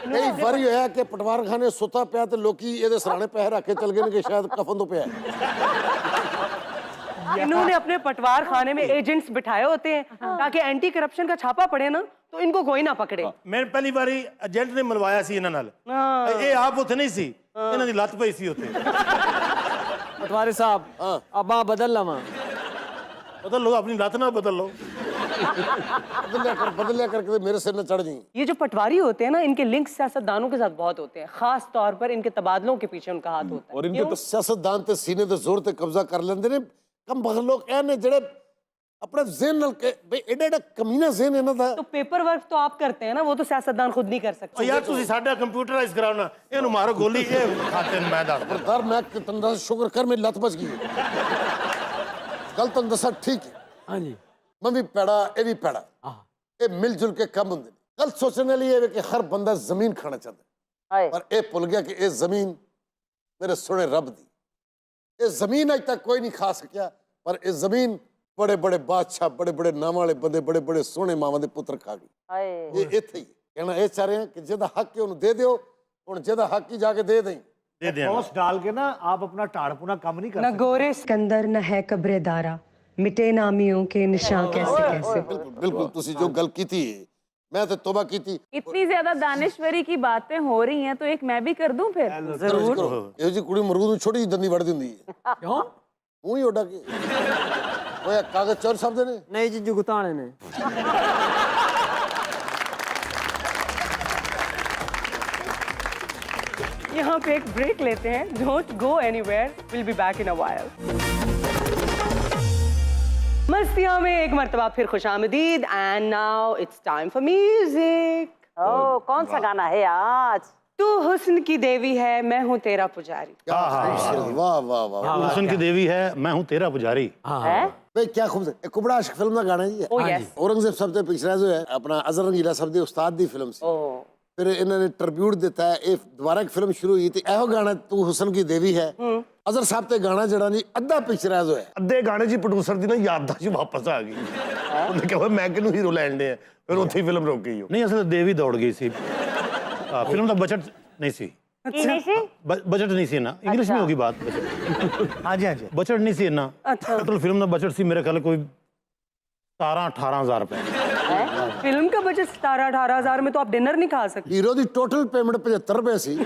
ਕਈ ਵਾਰੀ ਹੋਇਆ ਕਿ ਪਟਵਾਰਖਾਨੇ ਸੁੱਤਾ ਪਿਆ ਤੇ ਲੋਕੀ ਇਹਦੇ ਸਰਾਣੇ ਪੈਸੇ ਰੱਖ ਕੇ ਚਲ ਗਏ ਨੇ ਕਿ ਸ਼ਾਇਦ ਕਫਨ ਤੋਂ ਪਿਆ ਹੈ। इन्होंने अपने पटवार खाने में एजेंट्स बिठाए होते हैं ताकि एंटी करप्शन का छापा पड़े ना तो इनको कोई ना पकड़े। ਮੈਂ ਪਹਿਲੀ ਵਾਰੀ ਏਜੰਟ ਨੇ ਮਿਲਵਾਇਆ ਸੀ ਇਹਨਾਂ ਨਾਲ। ਇਹ ਆਪ ਉੱਥੇ ਨਹੀਂ ਸੀ, ਇਹਨਾਂ ਦੀ ਲੱਤ ਪਈ ਸੀ ਉੱਥੇ। पटवारी साहब अब आप बदल लवा बदल लो, अपनी लात ना बदल लो। बदल लिया करके मेरे सिर में चढ़ जाइए। ये जो पटवारी होते हैं ना, इनके लिंक सियासतदानों के साथ बहुत होते हैं, खास तौर पर इनके तबादलों के पीछे उनका हाथ होता है। और इनके सियासतदान ते सीने ते जोर ते कब्जा कर लेंदे ने। कम बगल लोग ए ने जेड़े अपने ज़हन नाल के बे एडा एडा कमीना ज़हन इन्हां दा। तो पेपर वर्क तो आप करते हैं ना, वो तो सियासतदान खुद नहीं कर ਉਹ सकते। ਯਾਰ ਤੁਸੀਂ ਸਾਡਾ ਕੰਪਿਊਟਰਾਈਜ਼ ਕਰਾਉਣਾ, ਇਹਨੂੰ ਮਾਰੋ ਗੋਲੀ, ਇਹ ਖਾਤੇ ਨੂੰ ਮੈਂ ਦੱਸ। सरदार मैं तंदा शुक्र कर मेरी लत बच गई है। गल तन दसा ठीक है। हाँ जी मैं भी पैड़ा, ये भी पैड़ा, ये मिलजुल के कम होंगे। गल सोचने वाली है कि हर बंदा जमीन खाना चाहता है, ਹਾਏ पर ये भुल गया कि ये जमीन मेरे सोने रब दी। ये जमीन अज तक कोई नहीं खा सकिया, पर ये जमीन बड़े बड़े बादशाह बड़े बड़े नाम वाले बंदे बड़े बड़े सोहने मावां दे पुत्र खा गई ਹਾਏ ये इत्थे ही कहना ये चाह रहे हैं कि जिहदा हक है उन्हें दे दियो हुण जिहदा हक ही जाके दे दें सॉस डाल के ना आप अपना टाड़पुना कम नहीं कर न सकते। गोरे सिकंदर न है कब्रेदारा मिटे नामियों के निशान कैसे कैसे बिल्कुल बिल्कुल तुसी जो गल की थी मैं तो तौबा की थी इतनी ज्यादा दानिश्वरी की बातें हो रही हैं तो एक मैं भी कर दूं फिर जरूर ਇਹੋ ਜੀ ਕੁੜੀ ਮਰੂਦ ਨੂੰ ਛੋਟੀ ਜਿਹੀ ਦੰਦੀ ਵੜ ਦਿੰਦੀ ਹੈ क्यों? ਮੂੰਹ ਹੀ ਉੱਡਾ ਕੇ ਓਏ ਕਾਗਜ਼ ਚੋਰ ਸ਼ਬਦ ਨੇ नहीं जी जुगताने ने यहाँ पे एक ब्रेक लेते हैं don't go anywhere will be back in a while मस्तियों में एक मर्तबा फिर खुशामदीद and now it's time for music ओ कौन सा गाना है आज तू हुस्न की देवी है मैं हूँ तेरा पुजारी वाह वाह वाह हुस्न की देवी है मैं हूँ तेरा पुजारी है ਬਈ ਕੀ ਖੂਬਸੂਰਤ ਇੱਕ ਬੜਾ ਆਸ਼ਕ ਫਿਲਮ ਦਾ ਗਾਣਾ ਜੀ Oh, yes. ਔਰੰਗਜ਼ੇਬ ਸਾਹਿਬ ਤੇ ਪਿਕਚਰਾਈਜ਼ ਹੋਇਆ ਹੈ, ਆਪਣਾ ਅਜ਼ਰ ਰੰਗੀਲਾ ਸਾਹਿਬ ਦੇ ਉਸਤਾਦ ਦੀ ਫਿਲਮ ਸੀ ओ ਫਿਰ ਇਹਨਾਂ ਨੇ ਟ੍ਰਿਬਿਊਟ ਦਿੱਤਾ ਹੈ ਇਹ ਦੁਬਾਰਾ ਇੱਕ ਫਿਲਮ ਸ਼ੁਰੂ ਹੋਈ ਤੇ ਇਹੋ ਗਾਣਾ ਤੂੰ ਹੁਸਨ ਕੀ ਦੇਵੀ ਹੈ ਅਜ਼ਰ ਸਾਹਿਬ ਤੇ ਗਾਣਾ ਜਿਹੜਾ ਨਹੀਂ ਅੱਧਾ ਪਿਕਚਰਾਈਜ਼ ਹੋਇਆ ਅੱਧੇ ਗਾਣੇ 'ਚ ਪ੍ਰੋਡਿਊਸਰ ਦੀ ਨਾ ਯਾਦਦਾਸ਼ਤ ਵਾਪਸ ਆ ਗਈ ਉਹਨੇ ਕਿਹਾ ਮੈਂ ਕਿਹਨੂੰ ਹੀਰੋ ਲੈਣ ਦੇ ਆ ਫਿਰ ਉੱਥੇ ਹੀ ਫਿਲਮ ਰੁਕ ਗਈ ਉਹ ਨਹੀਂ ਅਸਲ ਦੇਵੀ ਦੌੜ ਗਈ ਸੀ ਫਿਲਮ ਦਾ ਬਜਟ ਨਹੀਂ ਸੀ की नहीं सी ਬਜਟ ਨਹੀਂ ਸੀ ਨਾ ਇੰਗਲਿਸ਼ में होगी बात हाँ जी हाँ जी ਬਜਟ ਨਹੀਂ ਸੀ ਇੰਨਾ ਟੋਟਲ ਫਿਲਮ ਦਾ ਬਜਟ ਸੀ ਮੇਰੇ ਖਿਆਲ ਕੋਈ 17-18 ਹਜ਼ਾਰ ਰੁਪਏ फिल्म का बजट 17-18 हजार में तो आप डिनर नहीं खा सकते ਹੀਰੋ ਦੀ ਟੋਟਲ ਪੇਮੈਂਟ 75 ਰੁਪਏ ਸੀ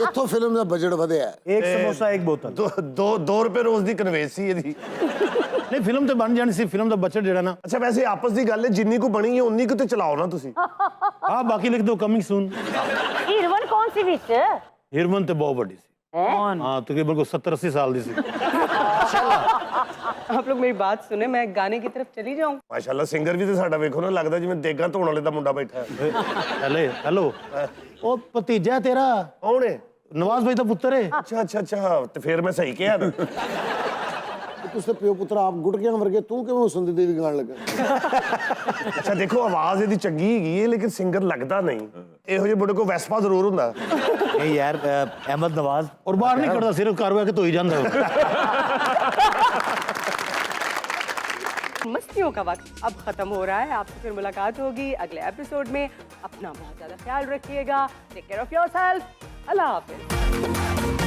ਇੱਥੋਂ ਫਿਲਮ ਦਾ ਬਜਟ ਵਧਿਆ एक समोसा एक बोतल ਦੋ ਰੁਪਏ ਰੋਜ਼ ਦੀ ਕਨਵੇਸ ਸੀ ਇਹਦੀ ਨਹੀਂ ਫਿਲਮ ਤੇ ਬਣ ਜਾਣੀ ਸੀ ਫਿਲਮ ਦਾ ਬਜਟ ਜਿਹੜਾ ਨਾ ਅੱਛਾ ਵੈਸੇ ਆਪਸ ਦੀ ਗੱਲ ਹੈ ਜਿੰਨੀ ਕੁ ਬਣੀ ਹੈ ਉਨੀ ਕੁ ਤੇ ਚਲਾਓ ਨਾ ਤੁਸੀਂ ਹਾਂ ਬਾਕੀ ਲਿਖ ਦਿਓ ਕਮਿੰਗ ਸੂਨ हीरोइन कौन सी बीच ਹੀਰੋਇਨ ਤੇ ਬਹੁਤ ਵੱਡੀ ਸੀ ਹਾਂ ਤਕਰੀਬਨ ਕੋਈ 70-80 ਸਾਲ ਦੀ ਸੀ आप लोग मेरी बात सुने मैं गाने की तरफ चली जाऊं ਮਾਸ਼ਾਅੱਲਾ ਸਿੰਗਰ ਵੀ ਤੇ ਸਾਡਾ ਵੇਖੋ ਨਾ ਲੱਗਦਾ ਜਿਵੇਂ ਦੇਗਾ ਧੋਣ ਵਾਲੇ ਦਾ ਮੁੰਡਾ ਬੈਠਾ ਹੈ ਹੈਲੋ ਉਹ ਭਤੀਜਾ ਤੇਰਾ ਕੌਣ ਹੈ ਨਵਾਜ਼ ਭਾਈ ਦਾ ਪੁੱਤਰ ਹੈ ਅੱਛਾ ਤੇ ਫਿਰ ਮੈਂ ਸਹੀ ਕਿਹਾ ਨਾ ਤੁਸੀਂ ਪਿਓ ਪੁੱਤਰ ਆਪ ਗੁਟਕਿਆਂ ਵਰਗੇ ਤੂੰ ਕਿਵੇਂ ਹੁਸਨ ਦੀ ਦੇਵੀ ਗਾਣ ਲੱਗਾ ਅੱਛਾ ਦੇਖੋ ਆਵਾਜ਼ ਇਹਦੀ ਚੰਗੀ ਹੈਗੀ ਹੈ ਲੇਕਿਨ ਸਿੰਗਰ ਲੱਗਦਾ ਨਹੀਂ ਇਹੋ ਜਿਹੇ ਬੁੱਢੇ ਕੋ ਵੈਸਪਾ ਜ਼ਰੂਰ ਹੁੰਦਾ नहीं यार अहमद नवाज ਔਰ ਬਾਹਰ ਨਹੀਂ ਕੱਢਦਾ ਸਿਰਫ ਘਰ ਕੇ ਧੋਈ ਜਾਂਦਾ मस्तियों का वक्त अब खत्म हो रहा है आपसे फिर मुलाकात होगी अगले एपिसोड में अपना बहुत ज्यादा ख्याल रखिएगा टेक केयर ऑफ योरसेल्फ अल्लाह हाफिज